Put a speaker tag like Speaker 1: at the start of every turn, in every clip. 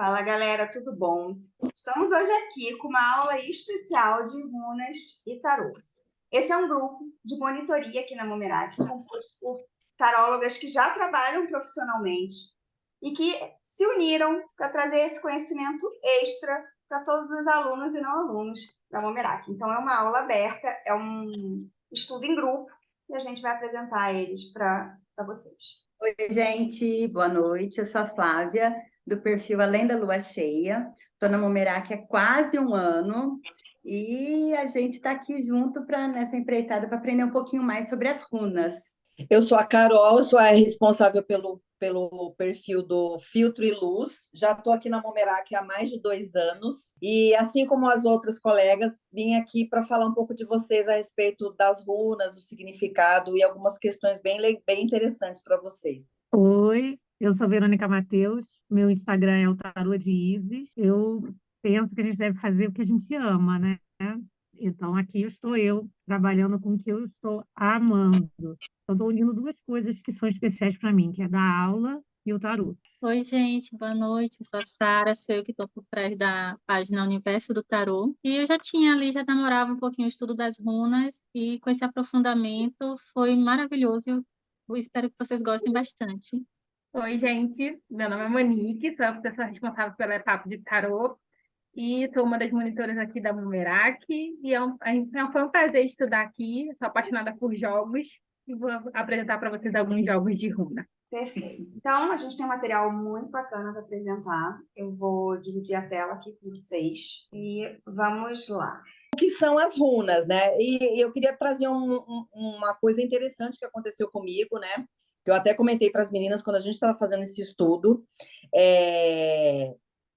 Speaker 1: Fala galera, tudo bom? Estamos hoje aqui com uma aula especial de runas e tarô. Esse é um grupo de monitoria aqui na Momeraki, composto por tarólogas que já trabalham profissionalmente e que se uniram para trazer esse conhecimento extra para todos os alunos e não alunos da Momeraki. Então é uma aula aberta, é um estudo em grupo e a gente vai apresentar eles para vocês.
Speaker 2: Oi, gente, boa noite. Eu sou a Flávia, do perfil Além da Lua Cheia. Estou na Momeraki há quase um ano e a gente está aqui junto nessa empreitada para aprender um pouquinho mais sobre as runas.
Speaker 3: Eu sou a Carol, eu sou a responsável pelo perfil do Filtro e Luz. Já estou aqui na Momeraki há mais de 2 anos. E, assim como as outras colegas, vim aqui para falar um pouco de vocês a respeito das runas, o significado e algumas questões bem interessantes para vocês.
Speaker 4: Oi, eu sou Verônica Mateus, meu Instagram é o Tarô de Isis. Eu penso que a gente deve fazer o que a gente ama, né? Então, aqui estou eu, trabalhando com o que eu estou amando. Então, estou unindo duas coisas que são especiais para mim, que é dar aula e o tarô.
Speaker 5: Oi, gente, boa noite. Eu sou a Sara, sou eu que estou por trás da página Universo do Tarô. E eu já namorava um pouquinho o estudo das runas, e com esse aprofundamento foi maravilhoso. Eu espero que vocês gostem bastante.
Speaker 6: Oi, gente. Meu nome é Monique, sou a pessoa responsável pela etapa de tarô e sou uma das monitoras aqui da Bumerangue. E foi um prazer estudar aqui. Sou apaixonada por jogos e vou apresentar para vocês alguns jogos de runa.
Speaker 1: Perfeito. Então, a gente tem um material muito bacana para apresentar. Eu vou dividir a tela aqui com vocês e vamos lá.
Speaker 3: O que são as runas, né? E eu queria trazer uma coisa interessante que aconteceu comigo, né? Que eu até comentei para as meninas quando a gente estava fazendo esse estudo.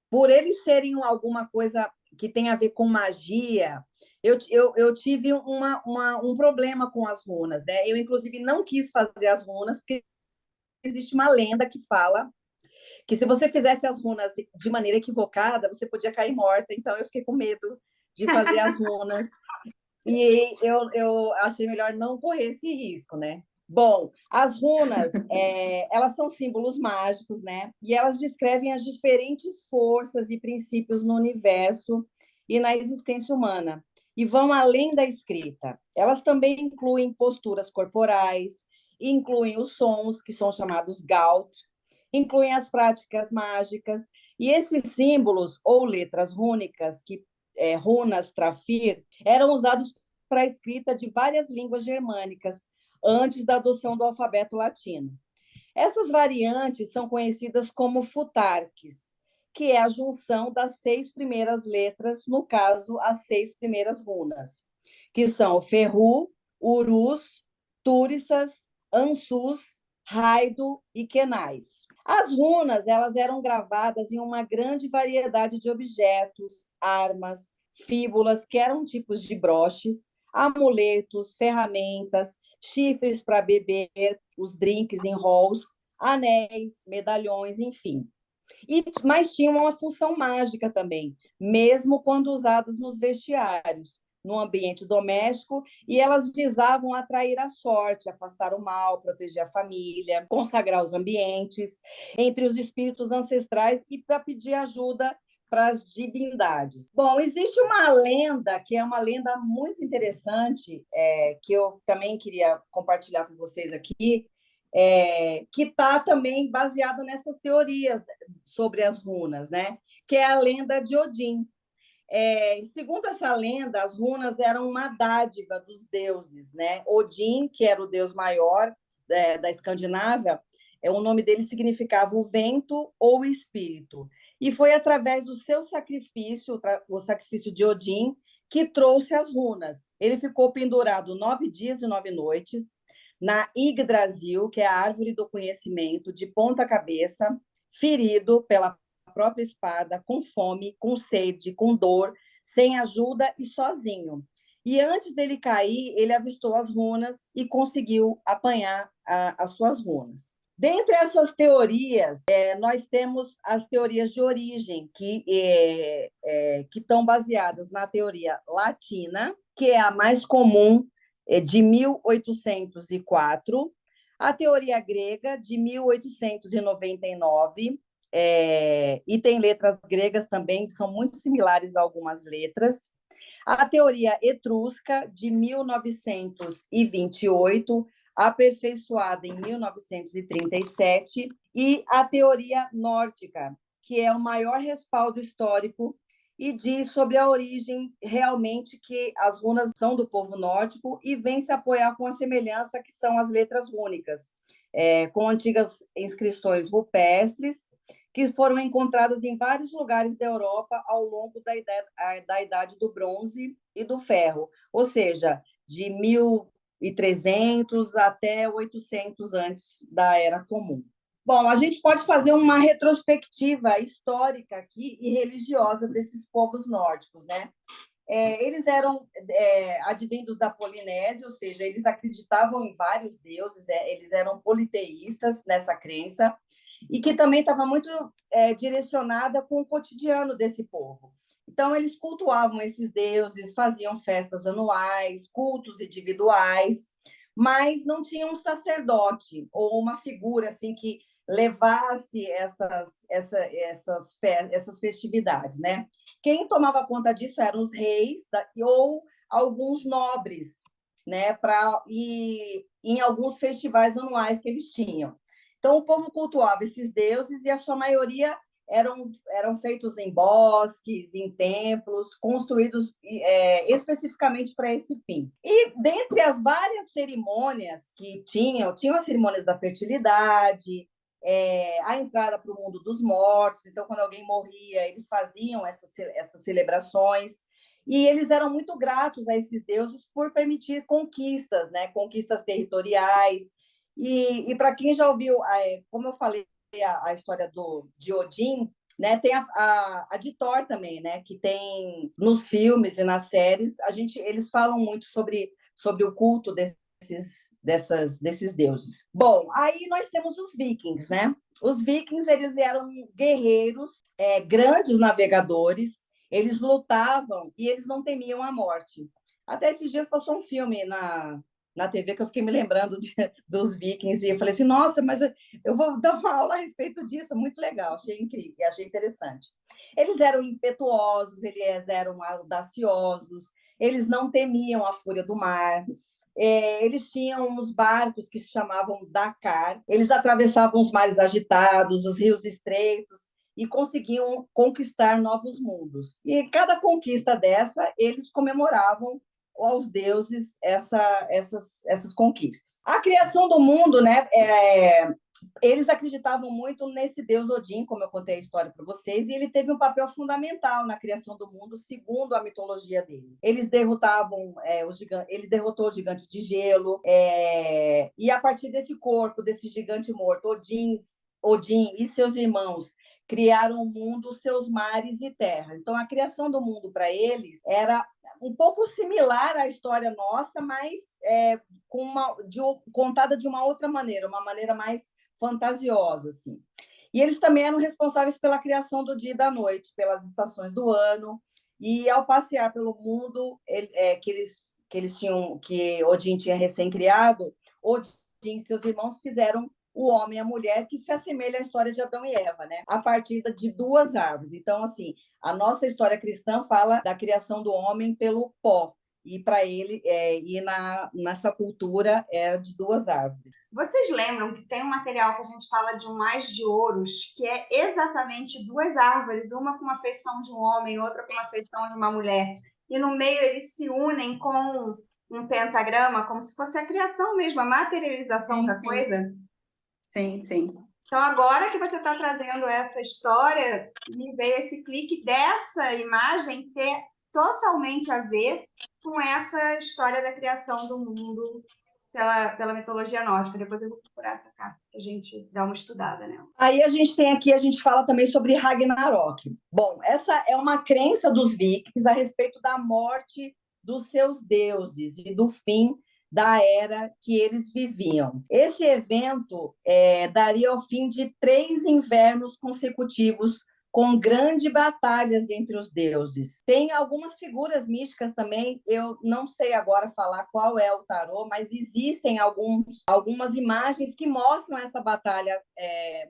Speaker 3: Por eles serem alguma coisa que tem a ver com magia, eu tive um problema com as runas, né? Eu, inclusive, não quis fazer as runas, porque existe uma lenda que fala que se você fizesse as runas de maneira equivocada, você podia cair morta. Então, eu fiquei com medo de fazer as runas. E eu achei melhor não correr esse risco, né? Bom, as runas, elas são símbolos mágicos, né? E elas descrevem as diferentes forças e princípios no universo e na existência humana, e vão além da escrita. Elas também incluem posturas corporais, incluem os sons, que são chamados Gaut, incluem as práticas mágicas, e esses símbolos ou letras rúnicas, runas trafir, eram usados para a escrita de várias línguas germânicas, antes da adoção do alfabeto latino. Essas variantes são conhecidas como futarques, que é a junção das 6 primeiras letras, no caso, as 6 primeiras runas, que são Ferru, Urus, Túrissas, Ansus, Raido e Kenais. As runas, elas eram gravadas em uma grande variedade de objetos, armas, fíbulas, que eram tipos de broches, amuletos, ferramentas, chifres para beber, os drinks em halls, anéis, medalhões, enfim. Mas tinham uma função mágica também, mesmo quando usadas nos vestiários, no ambiente doméstico, e elas visavam atrair a sorte, afastar o mal, proteger a família, consagrar os ambientes entre os espíritos ancestrais e para pedir ajuda para as divindades. Bom, existe uma lenda, que é uma lenda muito interessante, que eu também queria compartilhar com vocês aqui, que está também baseada nessas teorias sobre as runas, né? Que é a lenda de Odin. Segundo essa lenda, as runas eram uma dádiva dos deuses, né? Odin, que era o deus maior da Escandinávia, o nome dele significava o vento ou o espírito. E foi através do seu sacrifício, o sacrifício de Odin, que trouxe as runas. Ele ficou pendurado 9 dias e 9 noites na Yggdrasil, que é a árvore do conhecimento, de ponta cabeça, ferido pela própria espada, com fome, com sede, com dor, sem ajuda e sozinho. E antes dele cair, ele avistou as runas e conseguiu apanhar as suas runas. Dentre essas teorias, nós temos as teorias de origem, que estão baseadas na teoria latina, que é a mais comum, de 1804, a teoria grega, de 1899, e tem letras gregas também, que são muito similares a algumas letras. A teoria etrusca, de 1928, aperfeiçoada em 1937, e a teoria nórdica, que é o maior respaldo histórico e diz sobre a origem realmente que as runas são do povo nórdico e vem se apoiar com a semelhança que são as letras rúnicas, com antigas inscrições rupestres que foram encontradas em vários lugares da Europa ao longo da Idade do Bronze e do Ferro, ou seja, de 1300 até 800 antes da Era Comum. Bom, a gente pode fazer uma retrospectiva histórica aqui e religiosa desses povos nórdicos, né? Eles eram advindos da Polinésia, ou seja, eles acreditavam em vários deuses, eles eram politeístas nessa crença, e que também estava muito direcionada com o cotidiano desse povo. Então, eles cultuavam esses deuses, faziam festas anuais, cultos individuais, mas não tinha um sacerdote ou uma figura assim que levasse essas festividades, né? Quem tomava conta disso eram os reis ou alguns nobres, né? E em alguns festivais anuais que eles tinham. Então, o povo cultuava esses deuses e a sua maioria eram feitos em bosques, em templos, construídos especificamente para esse fim. E dentre as várias cerimônias que tinham as cerimônias da fertilidade, a entrada para o mundo dos mortos. Então, quando alguém morria, eles faziam essas celebrações. E eles eram muito gratos a esses deuses por permitir conquistas, né? Conquistas territoriais. E para quem já ouviu, como eu falei, a história de Odin, né? Tem a de Thor também, né? Que tem nos filmes e nas séries, eles falam muito sobre o culto desses deuses. Bom, aí nós temos os vikings, né? Os vikings, eles eram guerreiros, grandes navegadores, eles lutavam e eles não temiam a morte. Até esses dias passou um filme na TV que eu fiquei me lembrando dos vikings e eu falei assim, nossa, mas eu vou dar uma aula a respeito disso, muito legal, achei incrível, achei interessante. Eles eram impetuosos, eles eram audaciosos, eles não temiam a fúria do mar, eles tinham uns barcos que se chamavam Dakar, eles atravessavam os mares agitados, os rios estreitos, e conseguiam conquistar novos mundos. E cada conquista dessa, eles comemoravam aos deuses essas conquistas. A criação do mundo, né? Eles acreditavam muito nesse deus Odin, como eu contei a história para vocês, e ele teve um papel fundamental na criação do mundo, segundo a mitologia deles. Eles derrotavam ele derrotou o gigante de gelo, e a partir desse corpo, desse gigante morto, Odin e seus irmãos criaram o mundo, seus mares e terras. Então, a criação do mundo para eles era um pouco similar à história nossa, mas contada de uma outra maneira, uma maneira mais fantasiosa, assim. E eles também eram responsáveis pela criação do dia e da noite, pelas estações do ano, e ao passear pelo mundo que Odin tinha recém-criado, Odin e seus irmãos fizeram o homem e a mulher, que se assemelha à história de Adão e Eva, né? A partir de duas árvores. Então, assim, a nossa história cristã fala da criação do homem pelo pó, e para ele, nessa cultura, era de duas árvores.
Speaker 1: Vocês lembram que tem um material que a gente fala de um mais de ouros, que é exatamente duas árvores, uma com uma feição de um homem, outra com uma feição de uma mulher, e no meio eles se unem com um pentagrama, como se fosse a criação mesmo, a materialização da coisa?
Speaker 2: Sim, sim.
Speaker 1: Então, agora que você está trazendo essa história, me veio esse clique dessa imagem ter totalmente a ver com essa história da criação do mundo pela mitologia nórdica. Depois eu vou procurar essa carta para a gente dar uma estudada nela.
Speaker 3: Aí a gente fala também sobre Ragnarok. Bom, essa é uma crença dos vikings a respeito da morte dos seus deuses e do fim da era que eles viviam. Esse evento daria o fim de 3 invernos consecutivos com grandes batalhas entre os deuses. Tem algumas figuras místicas também, eu não sei agora falar qual é o tarô, mas existem algumas imagens que mostram essa batalha,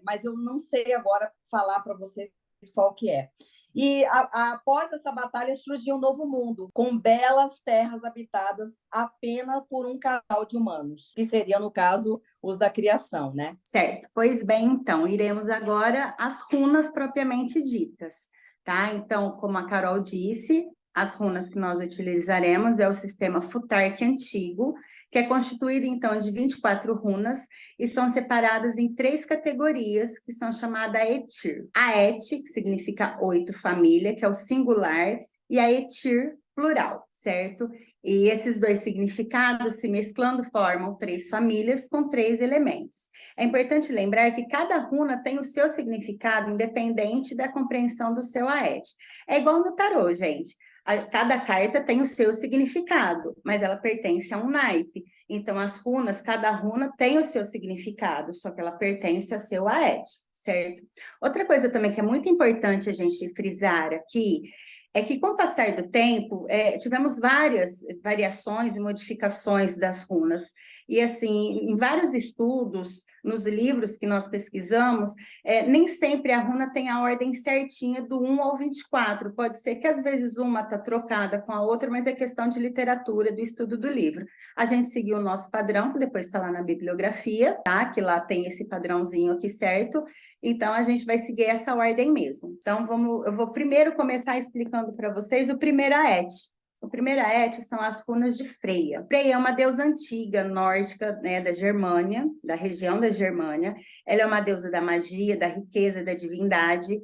Speaker 3: mas eu não sei agora falar para vocês qual que é. E após essa batalha surgiu um novo mundo, com belas terras habitadas apenas por um casal de humanos, que seriam, no caso, os da criação, né?
Speaker 2: Certo. Pois bem, então, iremos agora às runas propriamente ditas, tá? Então, como a Carol disse, as runas que nós utilizaremos é o sistema Futhark antigo, que é constituído, então, de 24 runas e são separadas em 3 categorias, que são chamadas Etir. A Et, que significa 8 família, que é o singular, e a Etir, plural, certo? E esses 2 significados, se mesclando, formam 3 famílias com 3 elementos. É importante lembrar que cada runa tem o seu significado, independente da compreensão do seu Aet. É igual no tarô, gente. Cada carta tem o seu significado, mas ela pertence a um naipe. Então, as runas, cada runa tem o seu significado, só que ela pertence a seu Aet, certo? Outra coisa também que é muito importante a gente frisar aqui é que, com o passar do tempo, tivemos várias variações e modificações das runas. E, assim, em vários estudos, nos livros que nós pesquisamos, nem sempre a runa tem a ordem certinha do 1 ao 24. Pode ser que, às vezes, uma está trocada com a outra, mas é questão de literatura, do estudo do livro. A gente seguiu o nosso padrão, que depois está lá na bibliografia, tá? Que lá tem esse padrãozinho aqui certo. Então, a gente vai seguir essa ordem mesmo. Então, eu vou primeiro começar explicando para vocês o primeiro Aet. O primeiro Aet são as runas de Freya. Freya é uma deusa antiga, nórdica, né, da Germânia, da região da Germânia. Ela é uma deusa da magia, da riqueza, da divindade,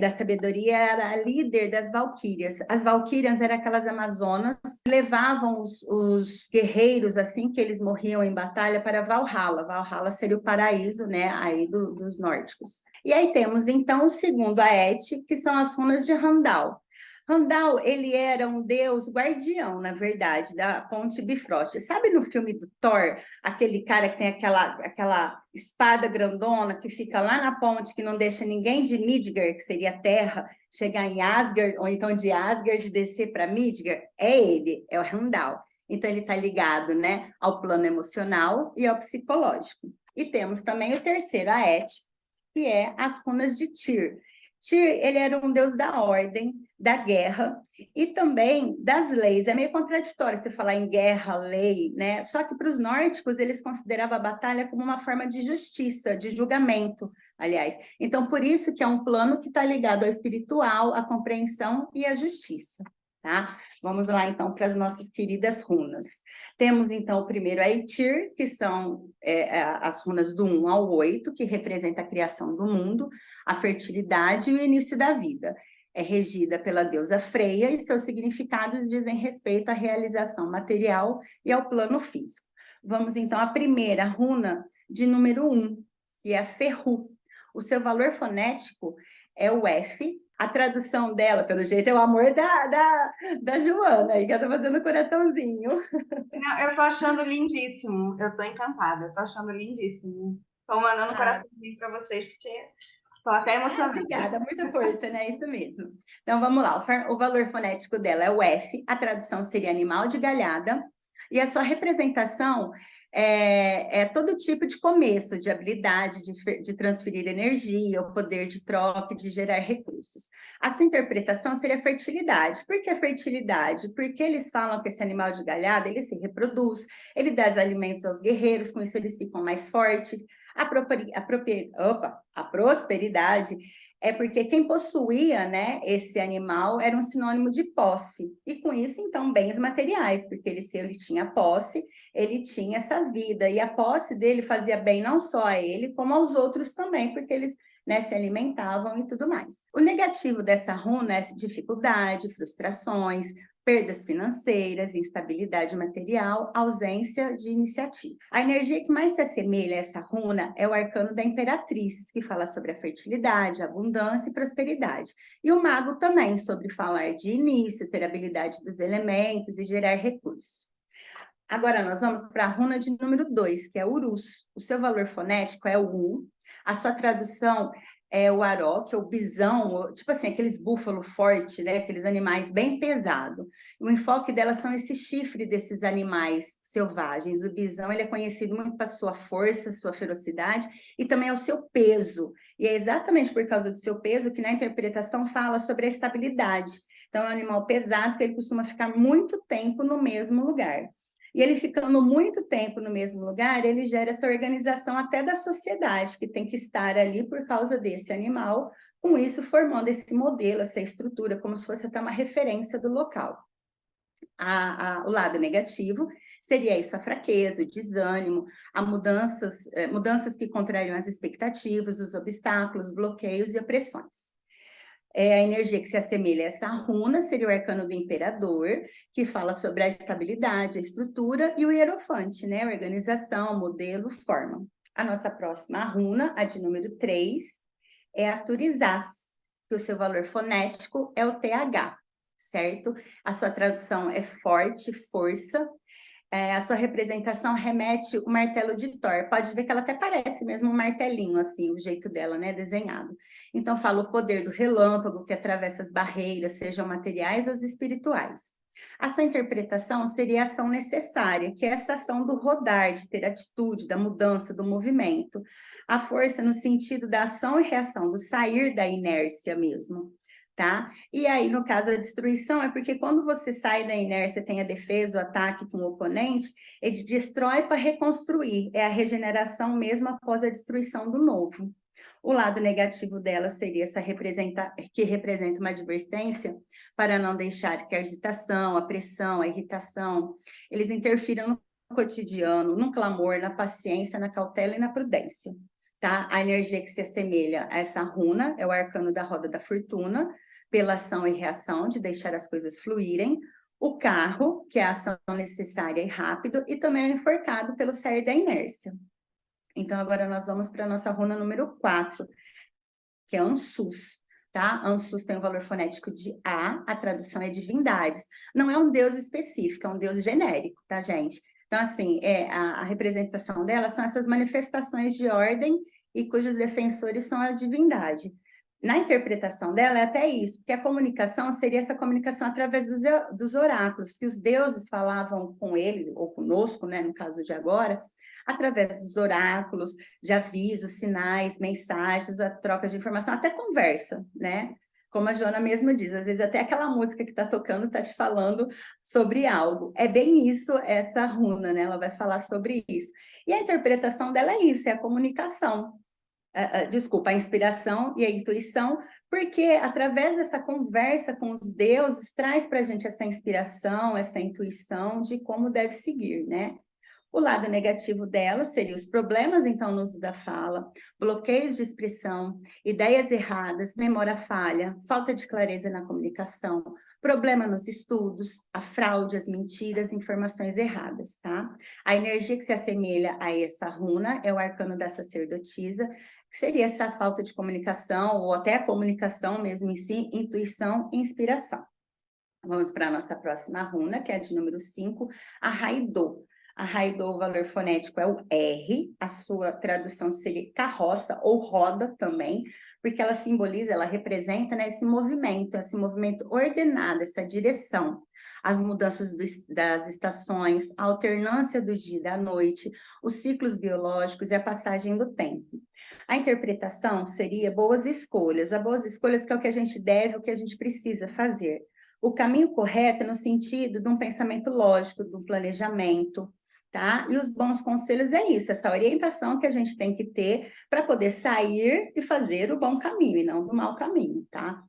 Speaker 2: da sabedoria, era a líder das valquírias. As valquírias eram aquelas amazonas que levavam os guerreiros, assim que eles morriam em batalha, para Valhalla. Valhalla seria o paraíso, né, aí dos nórdicos. E aí temos, então, o segundo Aet, que são as runas de Heimdall. Heimdall, ele era um deus guardião, na verdade, da ponte Bifrost. Sabe no filme do Thor, aquele cara que tem aquela espada grandona que fica lá na ponte, que não deixa ninguém de Midgard, que seria a terra, chegar em Asgard, ou então de Asgard descer para Midgard? É ele, é o Heimdall. Então, ele está ligado, né, ao plano emocional e ao psicológico. E temos também o terceiro Aet, que é as runas de Tyr. Tyr, ele era um deus da ordem, da guerra e também das leis. É meio contraditório você falar em guerra, lei, né? Só que para os nórdicos, eles consideravam a batalha como uma forma de justiça, de julgamento, aliás. Então, por isso que é um plano que está ligado ao espiritual, à compreensão e à justiça. Tá? Vamos lá, então, para as nossas queridas runas. Temos, então, o primeiro Eitir, que são as runas do 1 ao 8, que representa a criação do mundo, a fertilidade e o início da vida. É regida pela deusa Freya e seus significados dizem respeito à realização material e ao plano físico. Vamos, então, à primeira runa de número 1, que é a Ferru. O seu valor fonético é o F. A tradução dela, pelo jeito, é o amor da Joana, aí que ela tá fazendo coraçãozinho.
Speaker 1: Não, eu tô achando lindíssimo. Eu tô encantada. Eu tô achando lindíssimo. Tô mandando coraçãozinho para vocês, porque tô até emocionada.
Speaker 2: Obrigada, muita força, né? Isso mesmo. Então, vamos lá. O valor fonético dela é o F. A tradução seria animal de galhada. E a sua representação é todo tipo de começo, de habilidade, de transferir energia, o poder de troca, de gerar recursos. A sua interpretação seria fertilidade. Por que fertilidade? Porque eles falam que esse animal de galhada, ele se reproduz, ele dá alimentos aos guerreiros, com isso eles ficam mais fortes. A prosperidade é porque quem possuía, né, esse animal era um sinônimo de posse. E com isso, então, bens materiais, porque se ele tinha posse, ele tinha essa vida. E a posse dele fazia bem não só a ele, como aos outros também, porque eles, né, se alimentavam e tudo mais. O negativo dessa runa é dificuldade, frustrações, perdas financeiras, instabilidade material, ausência de iniciativa. A energia que mais se assemelha a essa runa é o arcano da Imperatriz, que fala sobre a fertilidade, abundância e prosperidade. E o mago também, sobre falar de início, ter habilidade dos elementos e gerar recursos. Agora nós vamos para a runa de número 2, que é Urus. O seu valor fonético é o U. A sua tradução é o aró, que é o bisão, tipo assim, aqueles búfalo forte, né? Aqueles animais bem pesados. O enfoque dela são esses chifres desses animais selvagens. O bisão, ele é conhecido muito para sua força, sua ferocidade e também o seu peso. E é exatamente por causa do seu peso que na interpretação fala sobre a estabilidade. Então, é um animal pesado que ele costuma ficar muito tempo no mesmo lugar. E ele ficando muito tempo no mesmo lugar, ele gera essa organização até da sociedade, que tem que estar ali por causa desse animal, com isso formando esse modelo, essa estrutura, como se fosse até uma referência do local. O lado negativo seria isso, a fraqueza, o desânimo, mudanças que contrariam as expectativas, os obstáculos, bloqueios e opressões. A energia que se assemelha a essa runa seria o arcano do imperador, que fala sobre a estabilidade, a estrutura, e o hierofante, né? Organização, modelo, forma. A nossa próxima runa, a de número 3, é a Turizás, que o seu valor fonético é o TH, certo? A sua tradução é forte, força. A sua representação remete o martelo de Thor. Pode ver que ela até parece mesmo um martelinho, assim, o jeito dela, né, desenhado. Então, fala o poder do relâmpago que atravessa as barreiras, sejam materiais ou espirituais. A sua interpretação seria a ação necessária, que é essa ação do rodar, de ter atitude, da mudança, do movimento. A força no sentido da ação e reação, do sair da inércia mesmo. Tá? E aí, no caso, a destruição é porque quando você sai da inércia, tem a defesa, o ataque com o oponente, ele destrói para reconstruir, é a regeneração mesmo após a destruição do novo. O lado negativo dela seria que representa uma advertência para não deixar que a agitação, a pressão, a irritação, eles interfiram no cotidiano, no clamor, na paciência, na cautela e na prudência. Tá? A energia que se assemelha a essa runa é o arcano da roda da fortuna, pela ação e reação, de deixar as coisas fluírem. O carro, que é a ação necessária e rápido, e também o enforcado pelo sair da inércia. Então, agora nós vamos para a nossa runa número 4, que é Ansus. Tá? Ansus tem um valor fonético de a tradução é divindades. Não é um deus específico, é um deus genérico, tá, gente? Então, assim, a representação dela são essas manifestações de ordem e cujos defensores são a divindade. Na interpretação dela é até isso, porque a comunicação seria essa comunicação através dos oráculos, que os deuses falavam com eles, ou conosco, né, no caso de agora, através dos oráculos, de avisos, sinais, mensagens, a troca de informação, até conversa, né? Como a Joana mesmo diz, às vezes até aquela música que está tocando está te falando sobre algo. É bem isso, essa runa, né? Ela vai falar sobre isso. E a interpretação dela é isso, é a comunicação. A inspiração e a intuição, porque através dessa conversa com os deuses, traz para a gente essa inspiração, essa intuição de como deve seguir, né? O lado negativo dela seria os problemas, então, no uso da fala, bloqueios de expressão, ideias erradas, memória falha, falta de clareza na comunicação, problema nos estudos, a fraude, as mentiras, informações erradas, tá? A energia que se assemelha a essa runa é o arcano da sacerdotisa, que seria essa falta de comunicação, ou até a comunicação mesmo em si, intuição e inspiração. Vamos para a nossa próxima runa, que é a de número 5, a Raidô. A Raidô, o valor fonético é o R, a sua tradução seria carroça ou roda também, porque ela simboliza, ela representa, né, esse movimento ordenado, essa direção, as mudanças das estações, a alternância do dia e da noite, os ciclos biológicos e a passagem do tempo. A interpretação seria boas escolhas, a boas escolhas que é o que a gente deve, o que a gente precisa fazer. O caminho correto é no sentido de um pensamento lógico, de um planejamento, tá? E os bons conselhos é isso, essa orientação que a gente tem que ter para poder sair e fazer o bom caminho, e não do mau caminho, tá?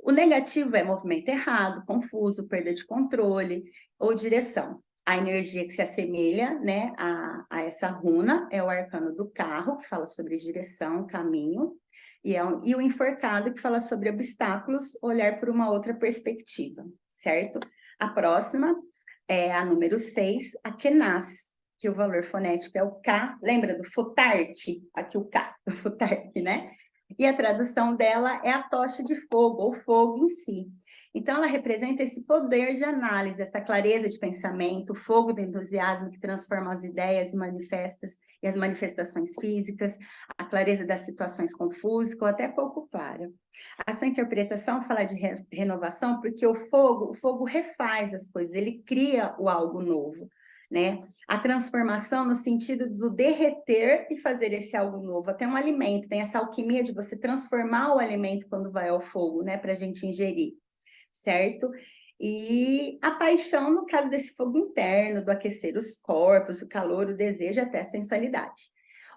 Speaker 2: O negativo é movimento errado, confuso, perda de controle ou direção. A energia que se assemelha, né, a essa runa é o arcano do carro, que fala sobre direção, caminho, e o enforcado, que fala sobre obstáculos, olhar por uma outra perspectiva, certo? A próxima é a número 6, a Kenaz, que o valor fonético é o K, lembra do futarque? Aqui o K, o futarque, né? E a tradução dela é a tocha de fogo, ou fogo em si. Então, ela representa esse poder de análise, essa clareza de pensamento, o fogo do entusiasmo que transforma as ideias e as manifestações físicas, a clareza das situações confusas ou até pouco clara. A sua interpretação fala de renovação porque o fogo refaz as coisas, ele cria o algo novo, né? A transformação no sentido do derreter e fazer esse algo novo, até um alimento, tem essa alquimia de você transformar o alimento quando vai ao fogo, né, para a gente ingerir, certo? E a paixão, no caso desse fogo interno, do aquecer os corpos, o calor, o desejo, até a sensualidade.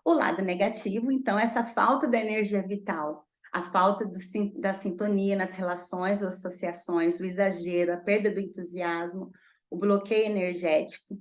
Speaker 2: O lado negativo, então, essa falta da energia vital, a falta da sintonia nas relações ou associações, o exagero, a perda do entusiasmo, o bloqueio energético,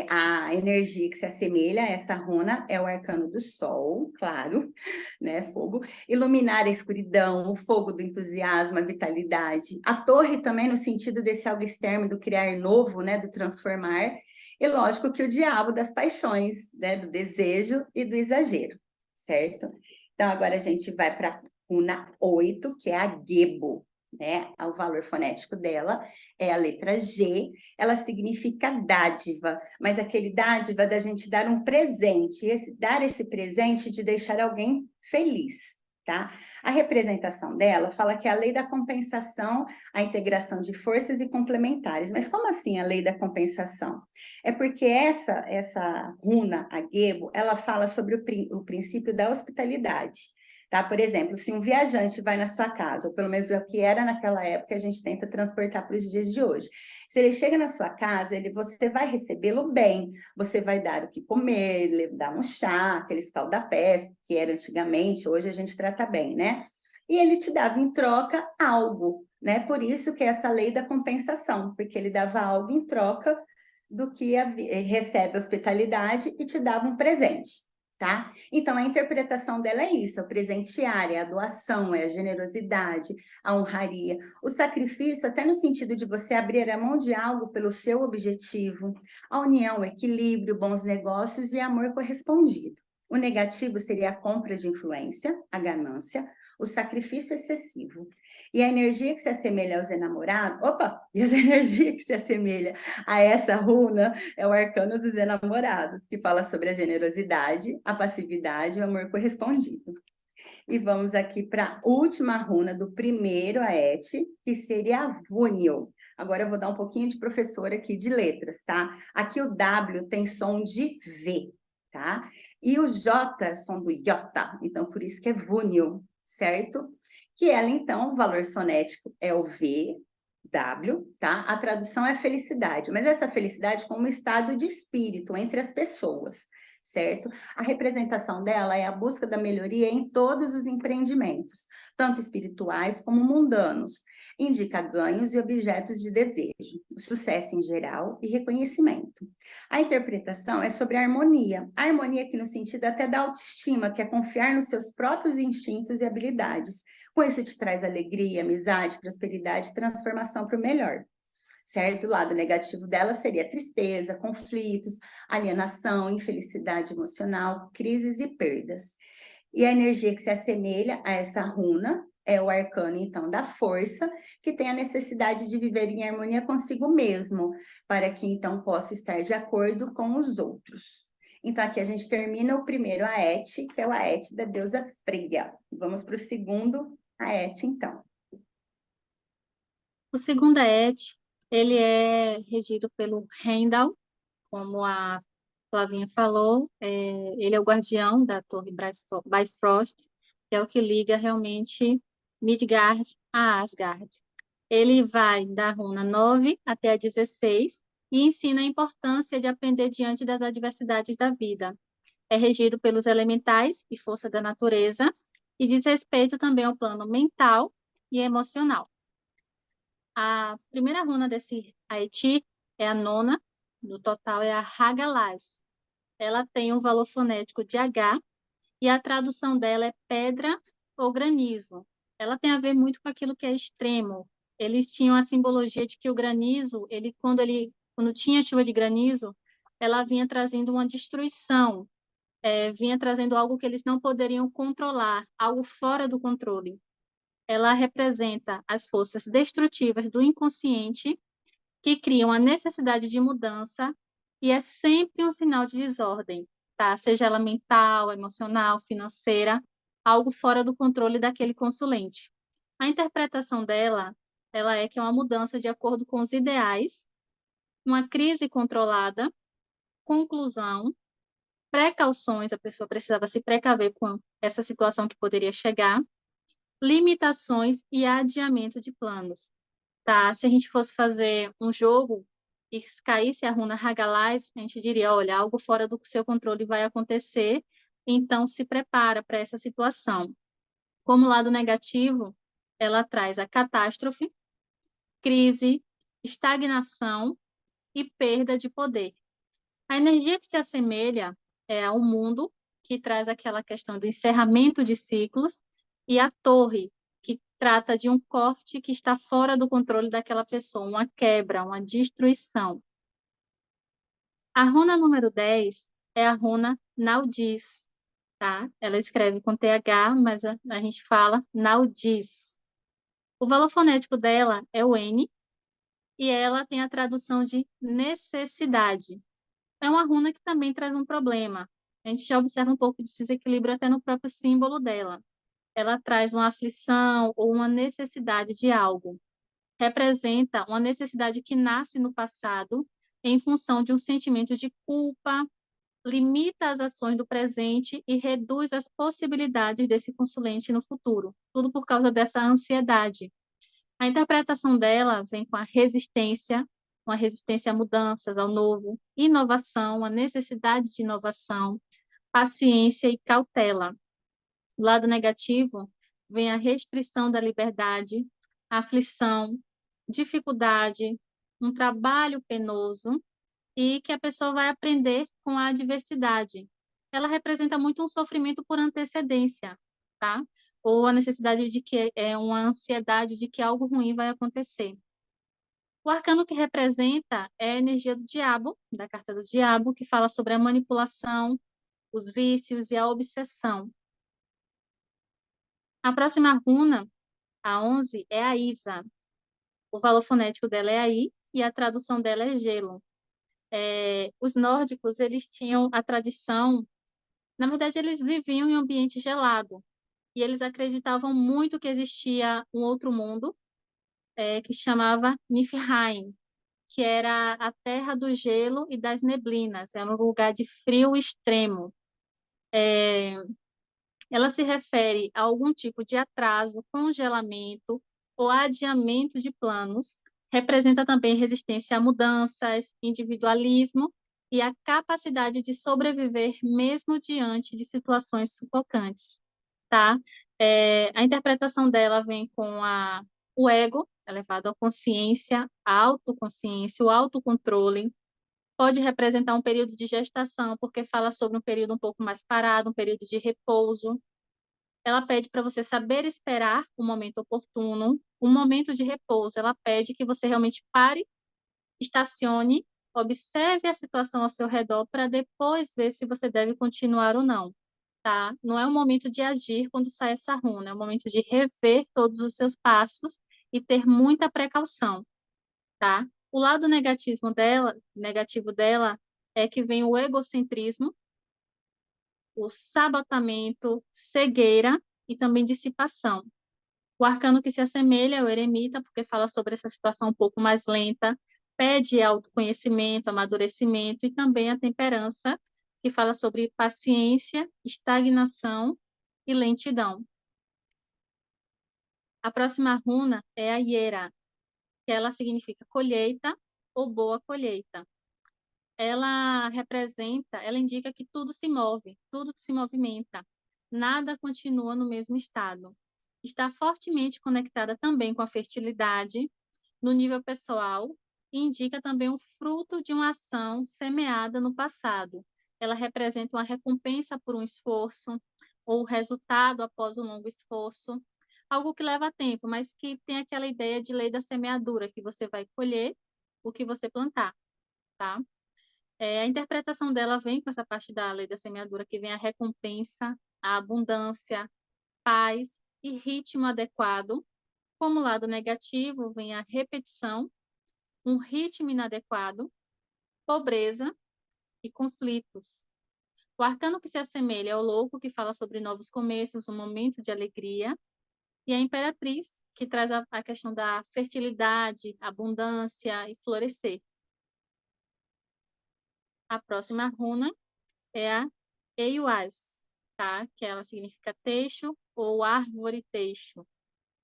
Speaker 2: a energia que se assemelha a essa runa é o arcano do sol, claro, né, fogo, iluminar a escuridão, o fogo do entusiasmo, a vitalidade, a torre também no sentido desse algo externo, do criar novo, né, do transformar, e lógico que o diabo das paixões, né, do desejo e do exagero, certo? Então agora a gente vai para a runa 8, que é a Gebo, né? O valor fonético dela é a letra G, ela significa dádiva, mas aquele dádiva da gente dar um presente, dar esse presente de deixar alguém feliz, tá? A representação dela fala que é a lei da compensação, a integração de forças e complementares. Mas como assim a lei da compensação? É porque essa runa, a Gebo, ela fala sobre o princípio da hospitalidade. Tá? Por exemplo, se um viajante vai na sua casa, ou pelo menos é o que era naquela época, a gente tenta transportar para os dias de hoje. Se ele chega na sua casa, você vai recebê-lo bem, você vai dar o que comer, dar um chá, aquele escaldapés, que era antigamente, hoje a gente trata bem, né? E ele te dava em troca algo, né? Por isso que é essa lei da compensação, porque ele dava algo em troca do que recebe hospitalidade e te dava um presente. Tá? Então, a interpretação dela é isso, é o presentear, é a doação, é a generosidade, a honraria, o sacrifício, até no sentido de você abrir a mão de algo pelo seu objetivo, a união, o equilíbrio, bons negócios e amor correspondido. O negativo seria a compra de influência, a ganância, o sacrifício excessivo. E a energia que se assemelha aos enamorados, e as energias que se assemelha a essa runa é o arcano dos enamorados, que fala sobre a generosidade, a passividade e o amor correspondido. E vamos aqui para a última runa do primeiro Aete, que seria a Vúnio. Agora eu vou dar um pouquinho de professora aqui de letras, tá? Aqui o W tem som de V, tá? E o J, som do Iota, então por isso que é Vúnio, certo? Que ela, então, o valor sonético é o V, W, tá? A tradução é felicidade, mas essa felicidade como estado de espírito entre as pessoas, certo? A representação dela é a busca da melhoria em todos os empreendimentos, tanto espirituais como mundanos. Indica ganhos e objetos de desejo, sucesso em geral e reconhecimento. A interpretação é sobre a harmonia aqui no sentido até da autoestima, que é confiar nos seus próprios instintos e habilidades. Com isso te traz alegria, amizade, prosperidade e transformação para o melhor. Certo? O lado negativo dela seria tristeza, conflitos, alienação, infelicidade emocional, crises e perdas. E a energia que se assemelha a essa runa é o arcano, então, da força, que tem a necessidade de viver em harmonia consigo mesmo, para que, então, possa estar de acordo com os outros. Então, aqui a gente termina o primeiro Aete, que é o Aete da deusa Freya. Vamos para o segundo Aete, então.
Speaker 5: O segundo Aete, ele é regido pelo Heimdall, como a Flavinha falou, ele é o guardião da Torre Bifrost, que é o que liga realmente Midgard a Asgard. Ele vai da runa 9 até a 16 e ensina a importância de aprender diante das adversidades da vida. É regido pelos elementais e força da natureza e diz respeito também ao plano mental e emocional. A primeira runa desse Aeti é a nona, no total é a Hagalaz. Ela tem um valor fonético de H e a tradução dela é pedra ou granizo. Ela tem a ver muito com aquilo que é extremo. Eles tinham a simbologia de que o granizo, quando tinha chuva de granizo, ela vinha trazendo uma destruição, vinha trazendo algo que eles não poderiam controlar, algo fora do controle. ela representa as forças destrutivas do inconsciente que criam a necessidade de mudança e é sempre um sinal de desordem, tá? Seja ela mental, emocional, financeira, algo fora do controle daquele consulente. A interpretação dela, ela é que é uma mudança de acordo com os ideais, uma crise controlada, conclusão, precauções, a pessoa precisava se precaver com essa situação que poderia chegar, limitações e adiamento de planos, tá? Se a gente fosse fazer um jogo e caísse a runa Hagalaz, a gente diria, olha, algo fora do seu controle vai acontecer, então se prepara para essa situação. Como lado negativo, ela traz a catástrofe, crise, estagnação e perda de poder. A energia que se assemelha é ao mundo, que traz aquela questão do encerramento de ciclos, e a torre, que trata de um corte que está fora do controle daquela pessoa, uma quebra, uma destruição. A runa número 10 é a runa Naudis, tá? Ela escreve com TH, mas a gente fala Naudis. O valor fonético dela é o N, e ela tem a tradução de necessidade. É uma runa que também traz um problema. A gente já observa um pouco de desequilíbrio até no próprio símbolo dela. Ela traz uma aflição ou uma necessidade de algo. Representa uma necessidade que nasce no passado em função de um sentimento de culpa, limita as ações do presente e reduz as possibilidades desse consulente no futuro. Tudo por causa dessa ansiedade. A interpretação dela vem com a resistência, uma resistência a mudanças, ao novo, inovação, a necessidade de inovação, paciência e cautela. Do lado negativo, vem a restrição da liberdade, aflição, dificuldade, um trabalho penoso e que a pessoa vai aprender com a adversidade. Ela representa muito um sofrimento por antecedência, tá? Ou a necessidade de que é uma ansiedade de que algo ruim vai acontecer. O arcano que representa é a energia do diabo, da carta do diabo, que fala sobre a manipulação, os vícios e a obsessão. A próxima runa, a 11, é a Isa. O valor fonético dela é Ai e a tradução dela é gelo. Os nórdicos, eles tinham a tradição, na verdade, eles viviam em um ambiente gelado e eles acreditavam muito que existia um outro mundo, que se chamava Niflheim, que era a terra do gelo e das neblinas, era um lugar de frio extremo. Ela se refere a algum tipo de atraso, congelamento ou adiamento de planos, representa também resistência a mudanças, individualismo e a capacidade de sobreviver mesmo diante de situações sufocantes, tá? A interpretação dela vem com o ego, elevado à consciência, a autoconsciência, o autocontrole. Pode representar um período de gestação, porque fala sobre um período um pouco mais parado, um período de repouso. Ela pede para você saber esperar o momento oportuno, um momento de repouso. Ela pede que você realmente pare, estacione, observe a situação ao seu redor para depois ver se você deve continuar ou não, tá? Não é um momento de agir quando sai essa runa, é um momento de rever todos os seus passos e ter muita precaução, tá? O lado negativo dela é que vem o egocentrismo, o sabotamento, cegueira e também dissipação. O arcano que se assemelha é o eremita, porque fala sobre essa situação um pouco mais lenta, pede autoconhecimento, amadurecimento e também a temperança, que fala sobre paciência, estagnação e lentidão. A próxima runa é a Hiera, que ela significa colheita ou boa colheita. Ela indica que tudo se move, tudo se movimenta, nada continua no mesmo estado. Está fortemente conectada também com a fertilidade no nível pessoal e indica também o fruto de uma ação semeada no passado. Ela representa uma recompensa por um esforço ou resultado após um longo esforço, algo que leva tempo, mas que tem aquela ideia de lei da semeadura, que você vai colher o que você plantar, tá? A interpretação dela vem com essa parte da lei da semeadura, que vem a recompensa, a abundância, paz e ritmo adequado. Como lado negativo, vem a repetição, um ritmo inadequado, pobreza e conflitos. O arcano que se assemelha é o louco, que fala sobre novos começos, um momento de alegria, e a imperatriz, que traz a questão da fertilidade, abundância e florescer. A próxima runa é a Eiuás, tá? Que ela significa teixo ou árvore teixo.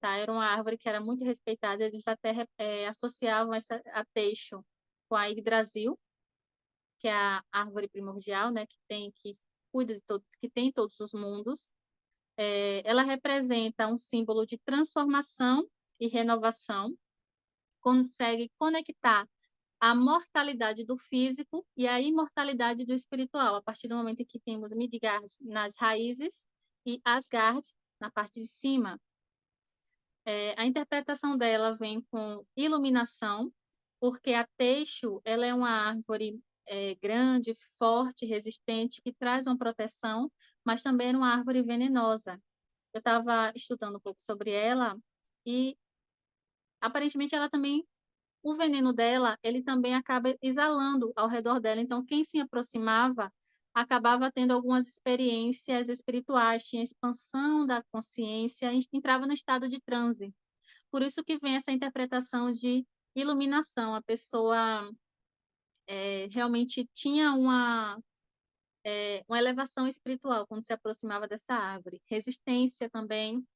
Speaker 5: Tá? Era uma árvore que era muito respeitada, eles até associavam a teixo com a Yggdrasil, que é a árvore primordial, né? Que cuida de todos, que tem todos os mundos. Ela representa um símbolo de transformação e renovação, consegue conectar a mortalidade do físico e a imortalidade do espiritual, a partir do momento em que temos Midgard nas raízes e Asgard na parte de cima. A interpretação dela vem com iluminação, porque a teixo ela é uma árvore grande, forte, resistente, que traz uma proteção, mas também é uma árvore venenosa. Eu estava estudando um pouco sobre ela e, aparentemente, ela também, o veneno dela, ele também acaba exalando ao redor dela. Então, quem se aproximava acabava tendo algumas experiências espirituais, tinha expansão da consciência, entrava no estado de transe. Por isso que vem essa interpretação de iluminação. A pessoa realmente tinha uma elevação espiritual quando se aproximava dessa árvore. Resistência também,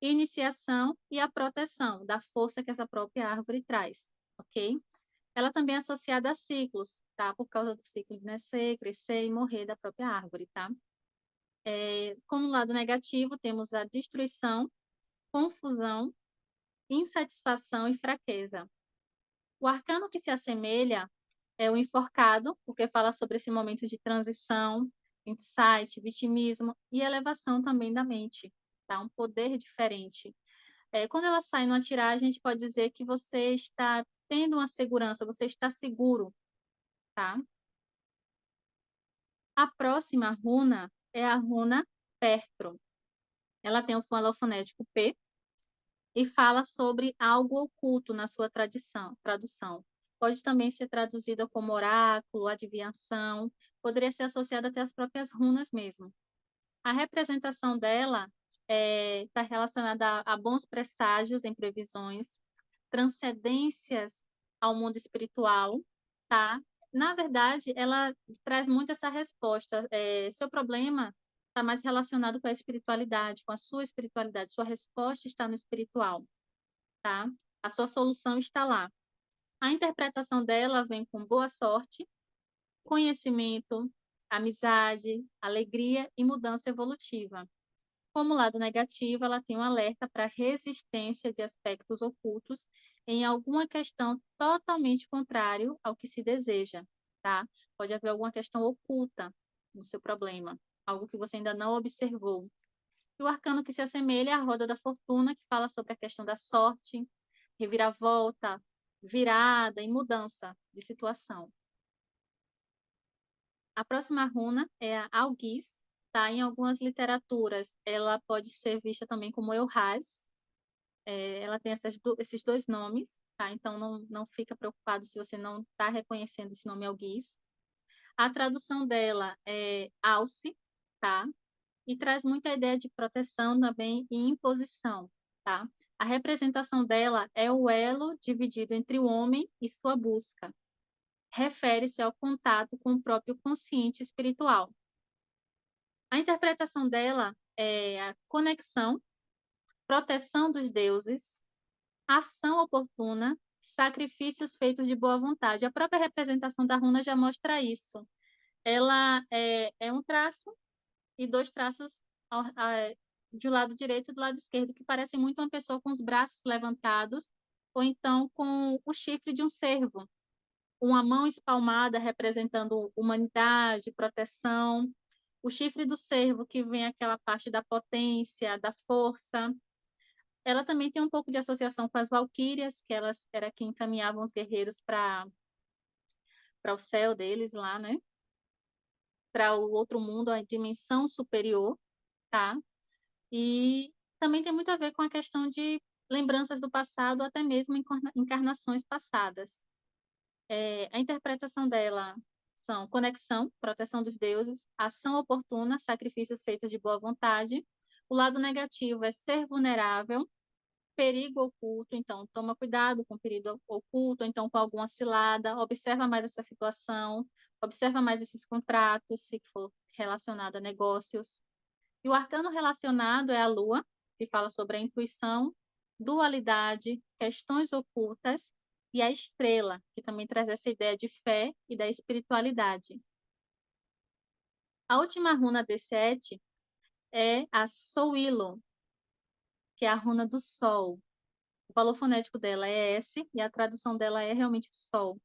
Speaker 5: iniciação e a proteção da força que essa própria árvore traz, ok? Ela também é associada a ciclos, tá? Por causa do ciclo de nascer, crescer e morrer da própria árvore, tá? Como lado negativo, temos a destruição, confusão, insatisfação e fraqueza. O arcano que se assemelha é o enforcado, porque fala sobre esse momento de transição, insight, vitimismo e elevação também da mente, tá? Um poder diferente. Quando ela sai numa tiragem, a gente pode dizer que você está tendo uma segurança, você está seguro, tá? A próxima runa é a runa Pertro. Ela tem o fonético P e fala sobre algo oculto na sua tradução. Pode também ser traduzida como oráculo, adivinhação, poderia ser associada até às próprias runas mesmo. A representação dela está relacionada a bons presságios em previsões, transcendências ao mundo espiritual, tá? Na verdade, ela traz muito essa resposta. Seu problema está mais relacionado com a espiritualidade, com a sua espiritualidade. Sua resposta está no espiritual, tá? A sua solução está lá. A interpretação dela vem com boa sorte, conhecimento, amizade, alegria e mudança evolutiva. Como lado negativo, ela tem um alerta para resistência de aspectos ocultos em alguma questão totalmente contrário ao que se deseja, tá? Pode haver alguma questão oculta no seu problema, algo que você ainda não observou. E o arcano que se assemelha é a roda da fortuna, que fala sobre a questão da sorte, reviravolta, virada e mudança de situação. A próxima runa é a Algiz, tá? Em algumas literaturas, ela pode ser vista também como Elhaz. Ela tem esses dois nomes, tá? Então, não fica preocupado se você não está reconhecendo esse nome Algiz. A tradução dela é Alce, tá? E traz muita ideia de proteção também e imposição, tá? A representação dela é o elo dividido entre o homem e sua busca. Refere-se ao contato com o próprio consciente espiritual. A interpretação dela é a conexão, proteção dos deuses, ação oportuna, sacrifícios feitos de boa vontade. A própria representação da runa já mostra isso. Ela é um traço e dois traços de lado direito e do lado esquerdo, que parecem muito uma pessoa com os braços levantados, ou então com o chifre de um cervo. Uma mão espalmada representando humanidade, proteção. O chifre do cervo, que vem aquela parte da potência, da força. Ela também tem um pouco de associação com as valquírias, que elas era quem encaminhavam os guerreiros para o céu deles lá, né? Para o outro mundo, a dimensão superior, tá? E também tem muito a ver com a questão de lembranças do passado, até mesmo encarnações passadas. A interpretação dela são conexão, proteção dos deuses, ação oportuna, sacrifícios feitos de boa vontade. O lado negativo é ser vulnerável, perigo oculto, então toma cuidado com o perigo oculto, então com alguma cilada, observa mais essa situação, observa mais esses contratos, se for relacionado a negócios. E o arcano relacionado é a Lua, que fala sobre a intuição, dualidade, questões ocultas, e a estrela, que também traz essa ideia de fé e da espiritualidade. A última runa desse set é a Souilo, que é a runa do Sol. O valor fonético dela é S e a tradução dela é realmente o Sol.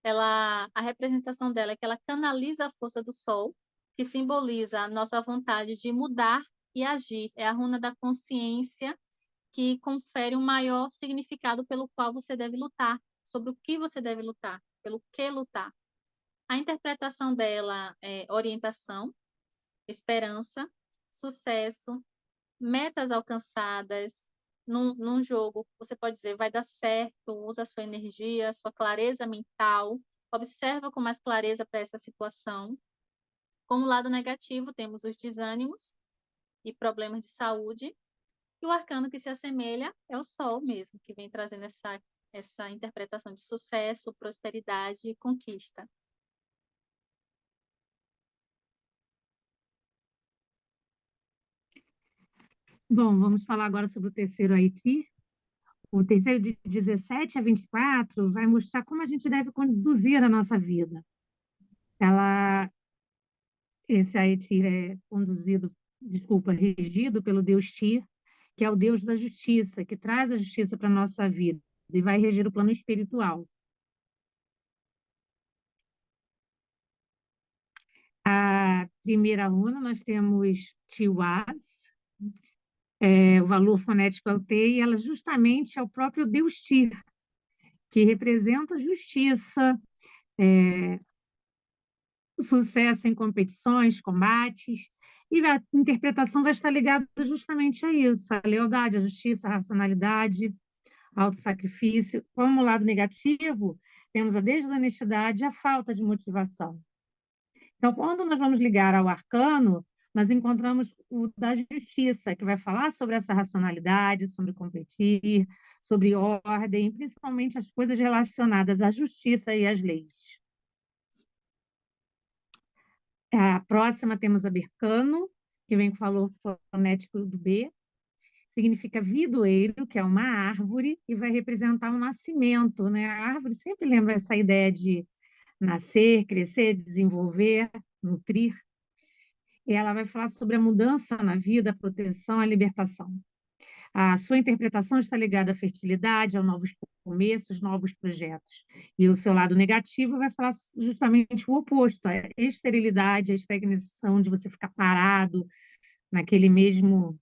Speaker 5: A representação dela é que ela canaliza a força do Sol, que simboliza a nossa vontade de mudar e agir. É a runa da consciência que confere um maior significado pelo qual você deve lutar, sobre o que você deve lutar, pelo que lutar. A interpretação dela é orientação, esperança, sucesso, metas alcançadas. Num jogo, você pode dizer, vai dar certo, usa a sua energia, a sua clareza mental, observa com mais clareza para essa situação. Como lado negativo, temos os desânimos e problemas de saúde. E o arcano que se assemelha é o Sol mesmo, que vem trazendo essa interpretação de sucesso, prosperidade e conquista.
Speaker 4: Bom, vamos falar agora sobre o terceiro Haiti. O terceiro, de 17 a 24, vai mostrar como a gente deve conduzir a nossa vida. Esse Haiti é regido pelo Deus Tyr, que é o Deus da justiça, que traz a justiça para a nossa vida e vai reger o plano espiritual. A primeira runa, nós temos Tiwaz, o valor fonético é o T, e ela justamente é o próprio Deus Tyr, que representa a justiça, o sucesso em competições, combates, e a interpretação vai estar ligada justamente a isso, a lealdade, a justiça, a racionalidade, autossacrifício. Como lado negativo, temos a desonestidade e a falta de motivação. Então, quando nós vamos ligar ao arcano, nós encontramos o da justiça, que vai falar sobre essa racionalidade, sobre competir, sobre ordem, principalmente as coisas relacionadas à justiça e às leis. A próxima temos a Bercano, que vem com o valor fonético do B, significa vidoeiro, que é uma árvore, e vai representar o nascimento, né? A árvore sempre lembra essa ideia de nascer, crescer, desenvolver, nutrir. E ela vai falar sobre a mudança na vida, a proteção, a libertação. A sua interpretação está ligada à fertilidade, a novos começos, novos projetos. E o seu lado negativo vai falar justamente o oposto, a esterilidade, a estagnação de você ficar parado naquele mesmo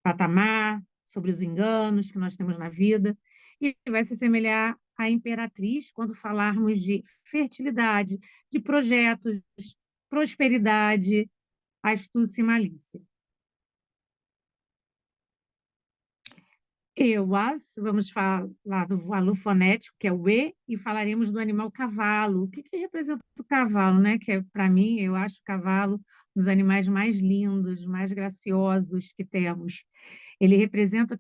Speaker 4: patamar, sobre os enganos que nós temos na vida, e vai se assemelhar à imperatriz quando falarmos de fertilidade, de projetos, prosperidade, astúcia e malícia. Vamos falar do valor fonético, que é o E, e falaremos do animal cavalo. O que representa o cavalo, né? Que para mim, eu acho o cavalo um dos animais mais lindos, mais graciosos que temos. Ele representa,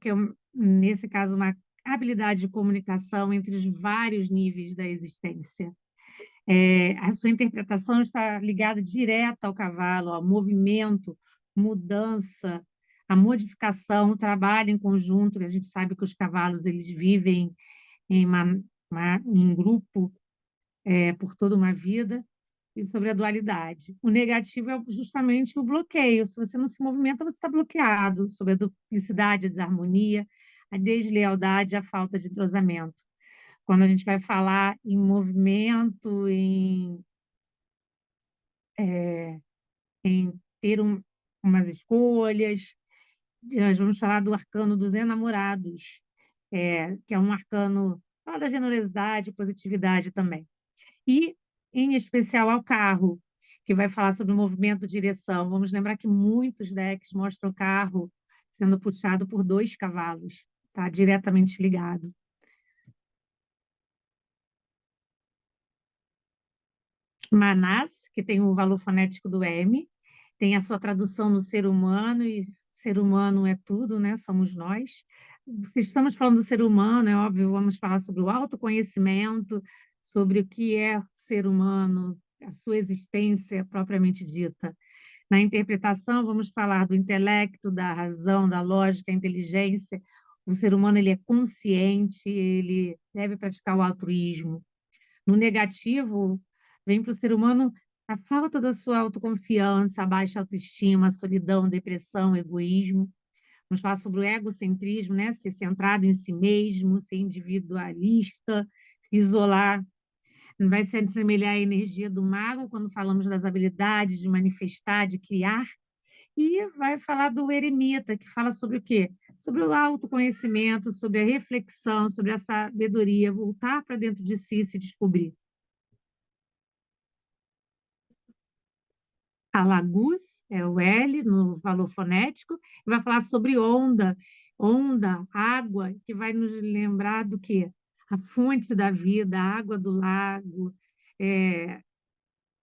Speaker 4: nesse caso, uma habilidade de comunicação entre os vários níveis da existência. A sua interpretação está ligada direta ao cavalo, ao movimento, mudança, a modificação, o trabalho em conjunto. A gente sabe que os cavalos eles vivem em grupo por toda uma vida, e sobre a dualidade. O negativo é justamente o bloqueio. Se você não se movimenta, você está bloqueado, sobre a duplicidade, a desarmonia, a deslealdade, a falta de entrosamento. Quando a gente vai falar em movimento, em ter umas escolhas, nós vamos falar do arcano dos enamorados, que é um arcano fala da generosidade e positividade também. E, em especial, ao carro, que vai falar sobre o movimento de direção. Vamos lembrar que muitos decks mostram o carro sendo puxado por 2 cavalos, está diretamente ligado. Manás, que tem o valor fonético do M, tem a sua tradução no ser humano, e ser humano é tudo, né? Somos nós. Se estamos falando do ser humano, é óbvio, vamos falar sobre o autoconhecimento, sobre o que é ser humano, a sua existência propriamente dita. Na interpretação, vamos falar do intelecto, da razão, da lógica, a inteligência. O ser humano ele é consciente, ele deve praticar o altruísmo. No negativo, vem para o ser humano a falta da sua autoconfiança, a baixa autoestima, a solidão, depressão, egoísmo. Vamos falar sobre o egocentrismo, né? Ser centrado em si mesmo, ser individualista, se isolar. Vai se assemelhar à energia do mago quando falamos das habilidades de manifestar, de criar. E vai falar do eremita, que fala sobre o quê? Sobre o autoconhecimento, sobre a reflexão, sobre a sabedoria, voltar para dentro de si e se descobrir. A Lagus, é o L no valor fonético, e vai falar sobre onda, onda, água, que vai nos lembrar do quê? A fonte da vida, a água do lago.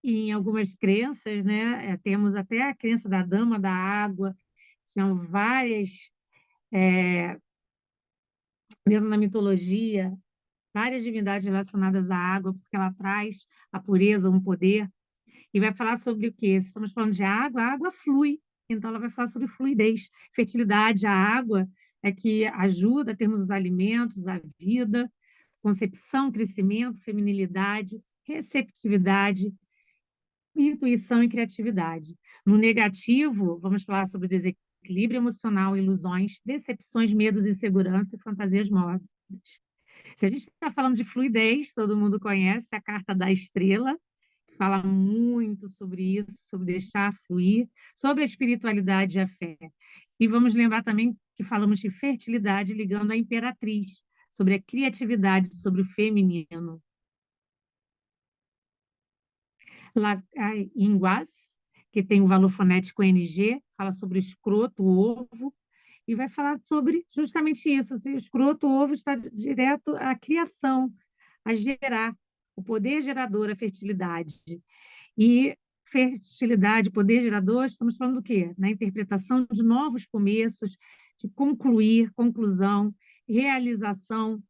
Speaker 4: Em algumas crenças, né, temos até a crença da dama da água, são várias, dentro da mitologia, várias divindades relacionadas à água, porque ela traz a pureza, um poder. E vai falar sobre o quê? Se estamos falando de água, a água flui. Então, ela vai falar sobre fluidez, fertilidade. A água é que ajuda a termos os alimentos, a vida, concepção, crescimento, feminilidade, receptividade, intuição e criatividade. No negativo, vamos falar sobre desequilíbrio emocional, ilusões, decepções, medos, insegurança e fantasias mórbidas. Se a gente está falando de fluidez, todo mundo conhece a carta da estrela, fala muito sobre isso, sobre deixar fluir, sobre a espiritualidade e a fé. E vamos lembrar também que falamos de fertilidade ligando à imperatriz, sobre a criatividade, sobre o feminino. Inguás, que tem o valor fonético NG, fala sobre o escroto, o ovo, e vai falar sobre justamente isso. Assim, o escroto, o ovo está direto à criação, a gerar, o poder gerador, a fertilidade. E fertilidade, poder gerador, estamos falando do quê? Na interpretação de novos começos, de concluir, conclusão, realização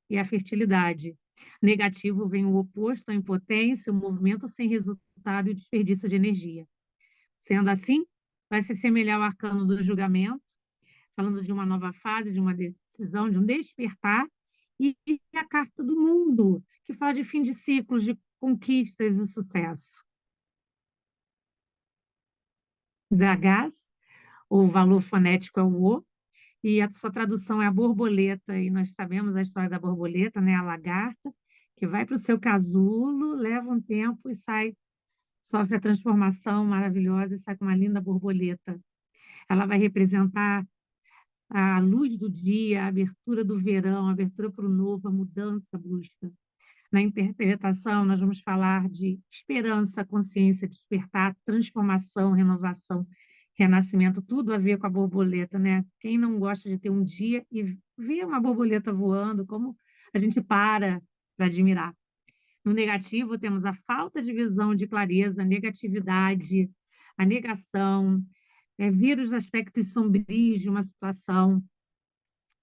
Speaker 4: e a fertilidade. Negativo vem o oposto, a impotência, o movimento sem resultado e o desperdício de energia. Sendo assim, vai se assemelhar ao arcano do julgamento, falando de uma nova fase, de uma decisão, de um despertar, e a carta do mundo, que fala de fim de ciclos, de conquistas e sucesso. Da gás, o valor fonético é o O, e a sua tradução é a borboleta, e nós sabemos a história da borboleta, né? A lagarta, que vai para o seu casulo, leva um tempo e sai, sofre a transformação maravilhosa e sai com uma linda borboleta. Ela vai representar a luz do dia, a abertura do verão, a abertura para o novo, a mudança brusca. Na interpretação, nós vamos falar de esperança, consciência, despertar, transformação, renovação, renascimento, tudo a ver com a borboleta, né? Quem não gosta de ter um dia e ver uma borboleta voando, como a gente para admirar. No negativo, temos a falta de visão, de clareza, a negatividade, a negação, vírus aspectos sombrios de uma situação.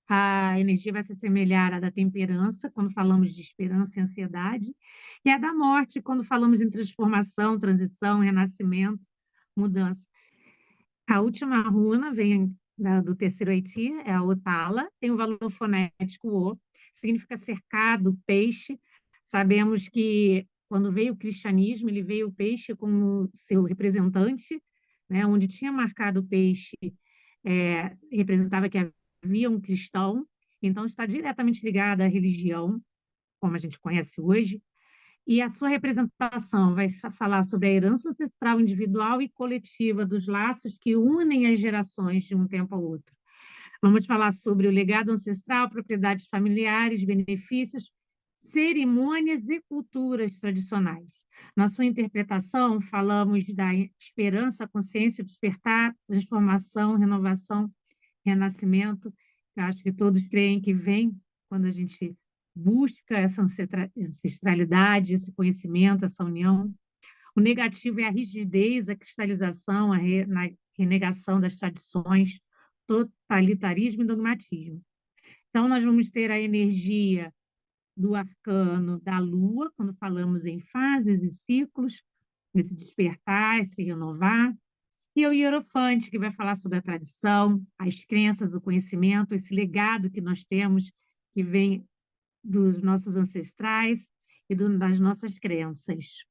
Speaker 4: A energia vai se assemelhar à da temperança, quando falamos de esperança e ansiedade, e a da morte, quando falamos em transformação, transição, renascimento, mudança. A última runa vem do terceiro Haiti, é a Otala, tem o valor fonético O, significa cercado, peixe. Sabemos que quando veio o cristianismo, ele veio o peixe como seu representante, né, onde tinha marcado o peixe, representava que havia um cristão, então está diretamente ligada à religião, como a gente conhece hoje, e a sua representação vai falar sobre a herança ancestral individual e coletiva dos laços que unem as gerações de um tempo ao outro. Vamos falar sobre o legado ancestral, propriedades familiares, benefícios, cerimônias e culturas tradicionais. Na sua interpretação, falamos da esperança, consciência, despertar, transformação, renovação renascimento, eu acho que todos creem que vem quando a gente busca essa ancestralidade, esse conhecimento, essa união. O negativo é a rigidez, a cristalização, na renegação das tradições, totalitarismo e dogmatismo. Então, nós vamos ter a energia do arcano da Lua, quando falamos em fases e ciclos, esse despertar, esse renovar, e o Hierofante, que vai falar sobre a tradição, as crenças, o conhecimento, esse legado que nós temos, que vem dos nossos ancestrais e das nossas crenças.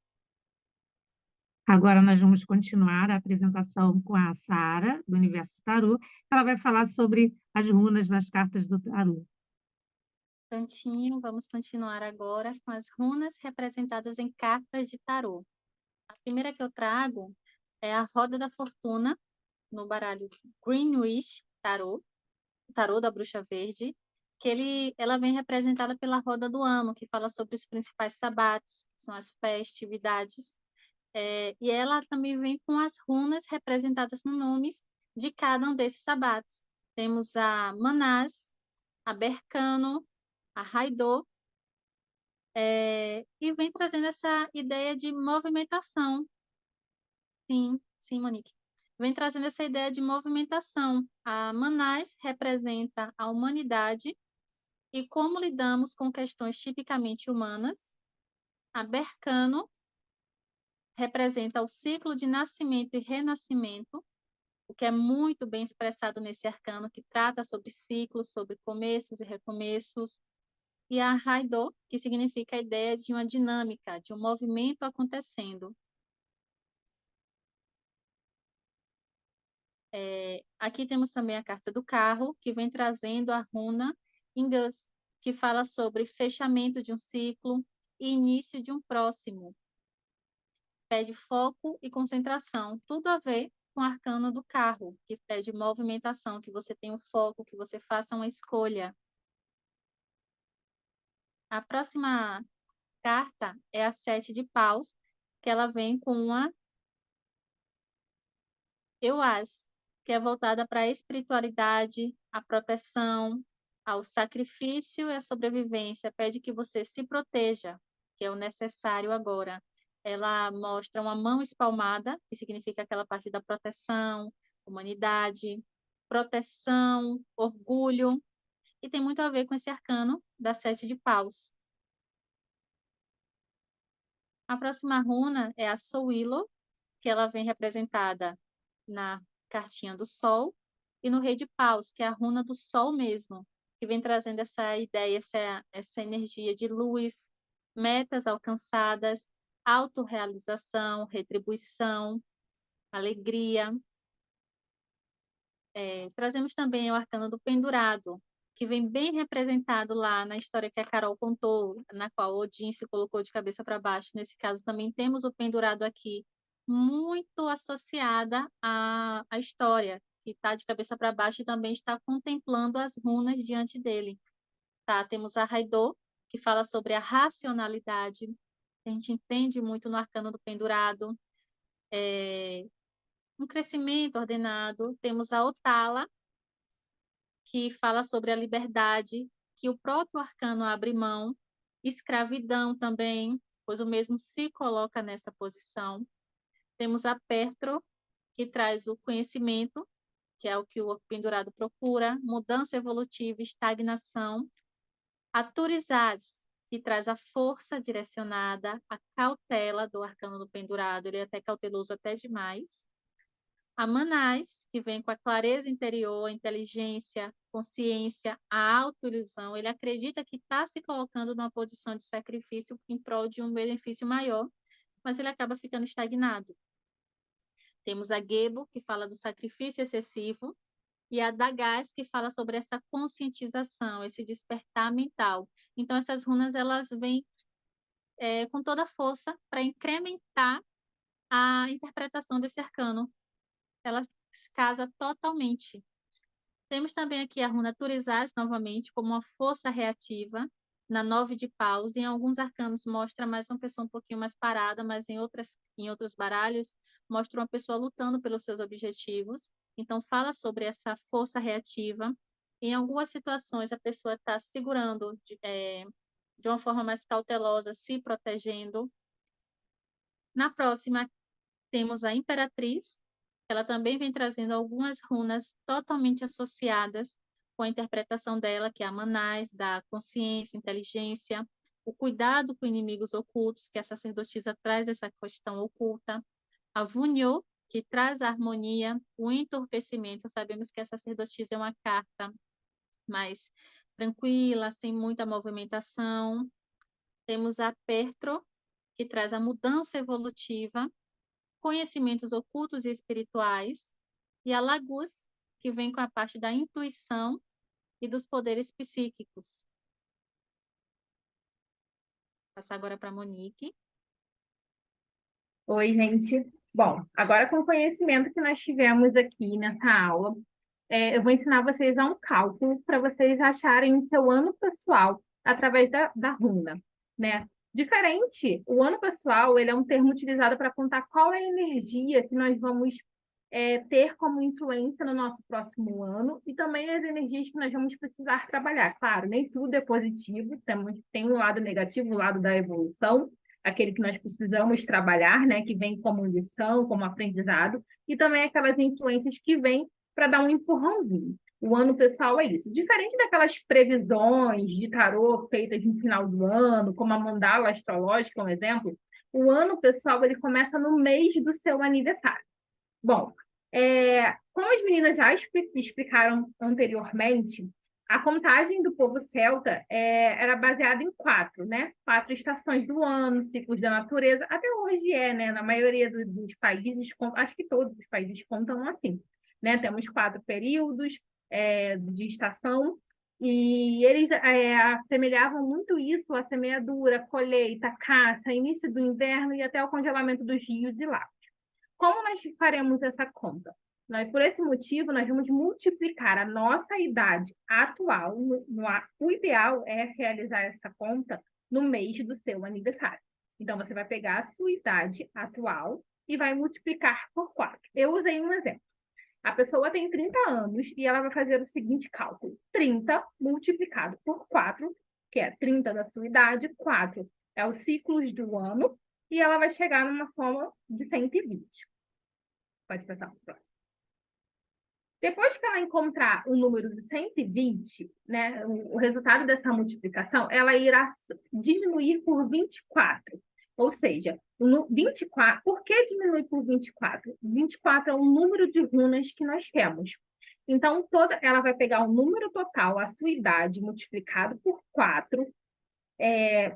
Speaker 4: Agora nós vamos continuar a apresentação com a Sara, do Universo do Tarô. Ela vai falar sobre as runas nas cartas do tarô.
Speaker 5: Tantinho, vamos continuar agora com as runas representadas em cartas de tarô. A primeira que eu trago é a Roda da Fortuna, no baralho Greenwich Tarô, o tarô da Bruxa Verde, que ela vem representada pela roda do ano, que fala sobre os principais sabates, que são as festividades, e ela também vem com as runas representadas no nomes de cada um desses sabates. Temos a Manás, a Berkano, a Raidô, e vem trazendo essa ideia de movimentação. Sim, Monique. Vem trazendo essa ideia de movimentação. A Manás representa a humanidade e como lidamos com questões tipicamente humanas. A Berkano representa o ciclo de nascimento e renascimento, o que é muito bem expressado nesse arcano, que trata sobre ciclos, sobre começos e recomeços. E a Raidô, que significa a ideia de uma dinâmica, de um movimento acontecendo. Aqui temos também a carta do carro, que vem trazendo a runa Ingus, que fala sobre fechamento de um ciclo e início de um próximo. Pede foco e concentração, tudo a ver com o arcano do carro, que pede movimentação, que você tenha um foco, que você faça uma escolha. A próxima carta é a 7 de paus, que ela vem com uma Euaz, que é voltada para a espiritualidade, a proteção, ao sacrifício e à sobrevivência. Pede que você se proteja, que é o necessário agora. Ela mostra uma mão espalmada, que significa aquela parte da proteção, humanidade, proteção, orgulho, e tem muito a ver com esse arcano da 7 de paus. A próxima runa é a Soilo, que ela vem representada na cartinha do Sol, e no Rei de Paus, que é a runa do Sol mesmo, que vem trazendo essa ideia, essa energia de luz, metas alcançadas, autorrealização, retribuição, alegria. Trazemos também o arcano do pendurado, que vem bem representado lá na história que a Carol contou, na qual Odin se colocou de cabeça para baixo. Nesse caso, também temos o pendurado aqui, muito associada à história, que está de cabeça para baixo e também está contemplando as runas diante dele. Tá? Temos a Raidô, que fala sobre a racionalidade, que a gente entende muito no arcano do pendurado, um crescimento ordenado. Temos a Otala, que fala sobre a liberdade, que o próprio arcano abre mão, escravidão também, pois o mesmo se coloca nessa posição. Temos a Pertro, que traz o conhecimento, que é o que o pendurado procura, mudança evolutiva, estagnação. A Turizaz, que traz a força direcionada, a cautela do arcano do pendurado, ele é até cauteloso até demais. A Manás, que vem com a clareza interior, a inteligência, consciência, a autoilusão. Ele acredita que está se colocando numa posição de sacrifício em prol de um benefício maior, mas ele acaba ficando estagnado. Temos a Gebo, que fala do sacrifício excessivo, e a Dagaz, que fala sobre essa conscientização, esse despertar mental. Então, essas runas elas vêm com toda a força para incrementar a interpretação desse arcano. Ela se casa totalmente. Temos também aqui a runa Turizaz, novamente, como uma força reativa, na 9 de paus. Em alguns arcanos mostra mais uma pessoa um pouquinho mais parada, mas em outros baralhos mostra uma pessoa lutando pelos seus objetivos. Então, fala sobre essa força reativa. Em algumas situações, a pessoa está segurando de uma forma mais cautelosa, se protegendo. Na próxima, temos a Imperatriz. Ela também vem trazendo algumas runas totalmente associadas com a interpretação dela, que é a Manais, da consciência, inteligência, o cuidado com inimigos ocultos, que a sacerdotisa traz essa questão oculta, a Vunyo, que traz a harmonia, o entorpecimento. Sabemos que a sacerdotisa é uma carta mais tranquila, sem muita movimentação. Temos a Pertro, que traz a mudança evolutiva, conhecimentos ocultos e espirituais, e a Lagus, que vem com a parte da intuição e dos poderes psíquicos. Vou passar agora para a Monique.
Speaker 6: Oi, gente. Bom, agora com o conhecimento que nós tivemos aqui nessa aula, eu vou ensinar vocês a um cálculo para vocês acharem o seu ano pessoal através da runa, né? Diferente, o ano pessoal, ele é um termo utilizado para contar qual é a energia que nós vamos ter como influência no nosso próximo ano e também as energias que nós vamos precisar trabalhar. Claro, nem tudo é positivo, tem um lado negativo, o lado da evolução, aquele que nós precisamos trabalhar, né, que vem como lição, como aprendizado, e também aquelas influências que vêm para dar um empurrãozinho. O ano pessoal é isso. Diferente daquelas previsões de tarô feitas no final do ano, como a mandala astrológica, um exemplo, o ano pessoal ele começa no mês do seu aniversário. Bom, como as meninas já explicaram anteriormente, a contagem do povo celta era baseada em 4, né? 4 estações do ano, ciclos da natureza. Até hoje né? Na maioria dos países, acho que todos os países contam assim, né? Temos 4 períodos de estação e eles assemelhavam muito isso à semeadura, colheita, caça, início do inverno e até o congelamento dos rios e lagos. Como nós faremos essa conta? Por esse motivo, nós vamos multiplicar a nossa idade atual. O ideal é realizar essa conta no mês do seu aniversário. Então, você vai pegar a sua idade atual e vai multiplicar por 4. Eu usei um exemplo. A pessoa tem 30 anos e ela vai fazer o seguinte cálculo. 30 multiplicado por 4, que é 30 da sua idade, 4 é os ciclos do ano, e ela vai chegar numa soma de 120. Pode passar para o próximo. Depois que ela encontrar o número de 120, né, o resultado dessa multiplicação, ela irá diminuir por 24. Ou seja, 24, por que diminui por 24? 24 é o número de runas que nós temos. Então, ela vai pegar o número total, a sua idade, multiplicado por 4,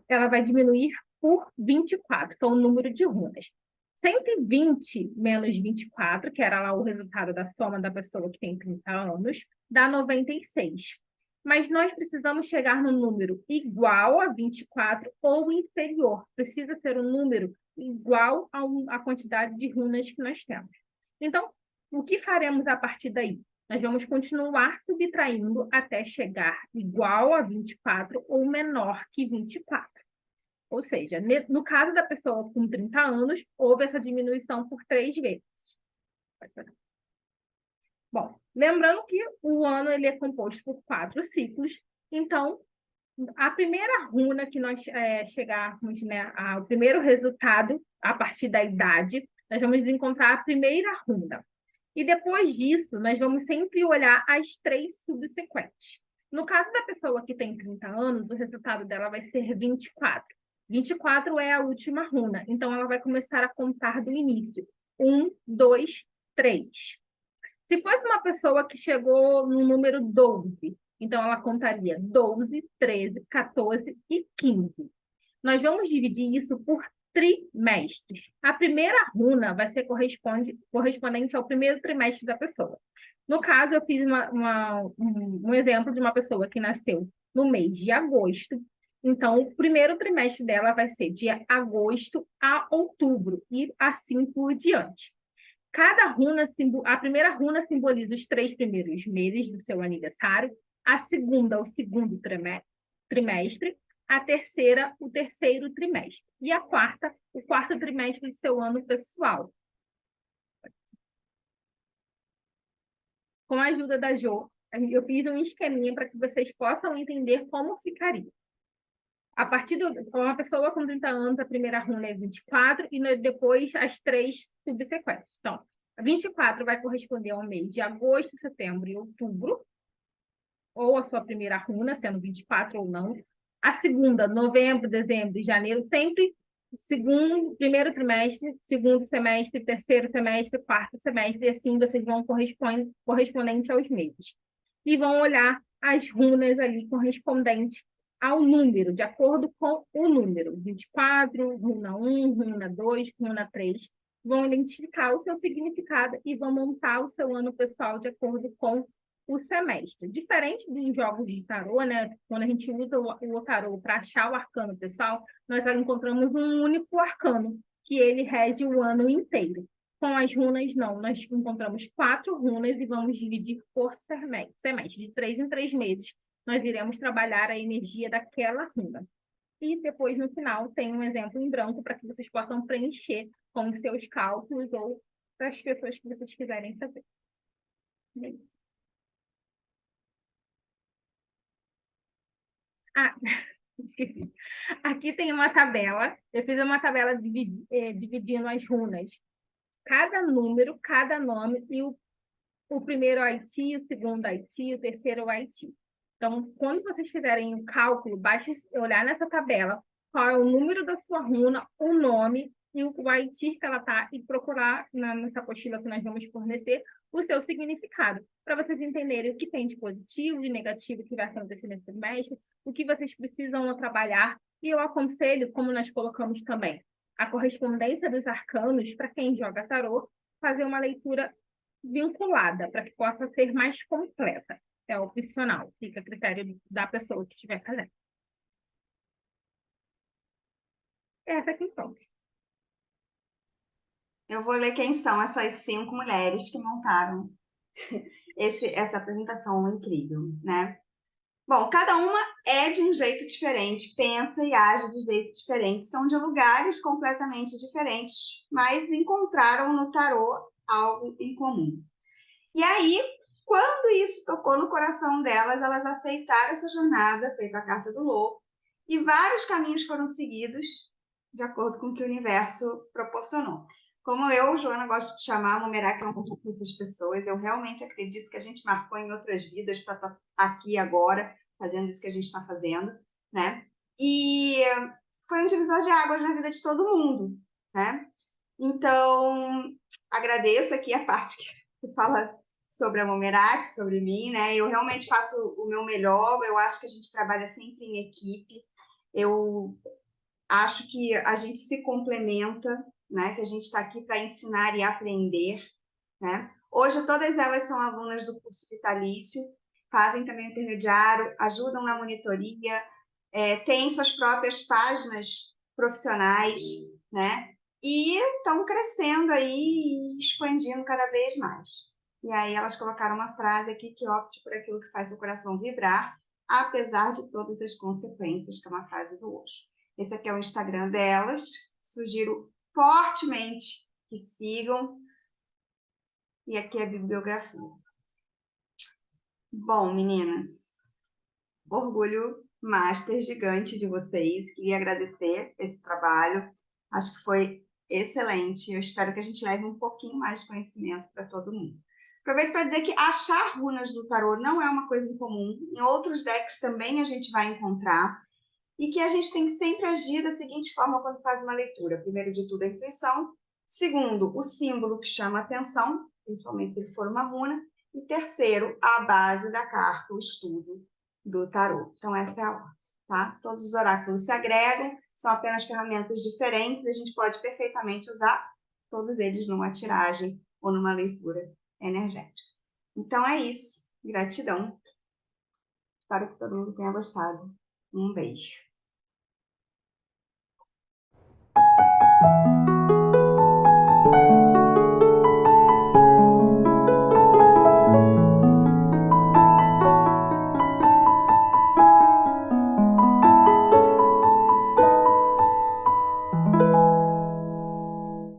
Speaker 6: ela vai diminuir por 24, que é o número de runas. 120 menos 24, que era lá o resultado da soma da pessoa que tem 30 anos, dá 96. Mas nós precisamos chegar no número igual a 24 ou inferior. Precisa ser um número igual à quantidade de runas que nós temos. Então, o que faremos a partir daí? Nós vamos continuar subtraindo até chegar igual a 24 ou menor que 24. Ou seja, no caso da pessoa com 30 anos, houve essa diminuição por 3 vezes. Bom, lembrando que o ano ele é composto por 4 ciclos, então, a primeira runa que nós chegarmos, né, ao primeiro resultado, a partir da idade, nós vamos encontrar a primeira runa. E depois disso, nós vamos sempre olhar as 3 subsequentes. No caso da pessoa que tem 30 anos, o resultado dela vai ser 24. 24 é a última runa, então ela vai começar a contar do início. 1, 2, 3. Se fosse uma pessoa que chegou no número 12, então ela contaria 12, 13, 14 e 15. Nós vamos dividir isso por trimestres. A primeira runa vai ser correspondente ao primeiro trimestre da pessoa. No caso, eu fiz um exemplo de uma pessoa que nasceu no mês de agosto. Então, o primeiro trimestre dela vai ser de agosto a outubro e assim por diante. A primeira runa simboliza os 3 primeiros meses do seu aniversário, a segunda, o segundo trimestre, a terceira, o terceiro trimestre, e a quarta, o quarto trimestre do seu ano pessoal. com a ajuda da Jo, eu fiz um esqueminha para que vocês possam entender como ficaria. A partir de uma pessoa com 30 anos, a primeira runa é 24 e depois as 3 subsequentes. Então, a 24 vai corresponder ao mês de agosto, setembro e outubro, ou a sua primeira runa, sendo 24 ou não. A segunda, novembro, dezembro e janeiro, sempre primeiro trimestre, segundo semestre, terceiro semestre, quarto semestre, e assim vocês vão correspondente aos meses. E vão olhar as runas ali correspondentes ao número, de acordo com o número. 24, runa 1, runa 2, runa 3. Vão identificar o seu significado e vão montar o seu ano pessoal de acordo com o semestre. Diferente dos jogos de tarô, né? Quando a gente usa o tarô para achar o arcano pessoal, nós encontramos um único arcano, que ele rege o ano inteiro. Com as runas, não. Nós encontramos 4 runas e vamos dividir por semestre, de 3 em 3 meses. Nós iremos trabalhar a energia daquela runa. E depois, no final, tem um exemplo em branco para que vocês possam preencher com os seus cálculos ou para as pessoas que vocês quiserem fazer. Ah, esqueci. Aqui tem uma tabela. Eu fiz uma tabela dividindo as runas. Cada número, cada nome e o primeiro Haiti, o segundo Haiti, o terceiro Haiti. Então, quando vocês fizerem o cálculo, basta olhar nessa tabela qual é o número da sua runa, o nome e o Haiti que ela está e procurar nessa apostila que nós vamos fornecer o seu significado, para vocês entenderem o que tem de positivo, de negativo que vai acontecer nesse trimestre, o que vocês precisam trabalhar. E eu aconselho, como nós colocamos também, a correspondência dos arcanos, para quem joga tarô, fazer uma leitura vinculada, para que possa ser mais completa. É opcional, fica a critério da pessoa que estiver fazendo. Essa aqui pronto.
Speaker 1: Eu vou ler quem são essas 5 mulheres que montaram essa apresentação incrível, né? Bom, cada uma é de um jeito diferente, pensa e age de jeito diferente, são de lugares completamente diferentes, mas encontraram no tarô algo em comum. E aí, quando isso tocou no coração delas, elas aceitaram essa jornada, feita a carta do louco, e vários caminhos foram seguidos de acordo com o que o universo proporcionou. Como eu, Joana, gosto de chamar, a Momeraki é um conjunto dessas pessoas. Eu realmente acredito que a gente marcou em outras vidas para estar aqui agora, fazendo isso que a gente está fazendo, né? E foi um divisor de águas na vida de todo mundo, né? Então, agradeço aqui a parte que fala sobre a Momeraki, sobre mim, né? Eu realmente faço o meu melhor, eu acho que a gente trabalha sempre em equipe, eu acho que a gente se complementa, né? Que a gente está aqui para ensinar e aprender, né? Hoje todas elas são alunas do curso vitalício, fazem também o intermediário, ajudam na monitoria, têm suas próprias páginas profissionais, né? E estão crescendo aí e expandindo cada vez mais. E aí elas colocaram uma frase aqui que opte por aquilo que faz seu coração vibrar, apesar de todas as consequências, que é uma frase do Osho. Esse aqui é o Instagram delas, sugiro fortemente que sigam. E aqui é a bibliografia. Bom, meninas, orgulho master gigante de vocês. Queria agradecer esse trabalho. Acho que foi excelente. Eu espero que a gente leve um pouquinho mais de conhecimento para todo mundo. Aproveito para dizer que achar runas do tarô não é uma coisa incomum. Em outros decks também a gente vai encontrar. E que a gente tem que sempre agir da seguinte forma quando faz uma leitura. Primeiro de tudo, a intuição. Segundo, o símbolo que chama a atenção, principalmente se ele for uma runa. E terceiro, a base da carta, o estudo do tarô. Então, essa é a ordem, tá? Todos os oráculos se agregam, são apenas ferramentas diferentes, a gente pode perfeitamente usar todos eles numa tiragem ou numa leitura energética. Então, é isso. Gratidão. Espero que todo mundo tenha gostado. Um beijo.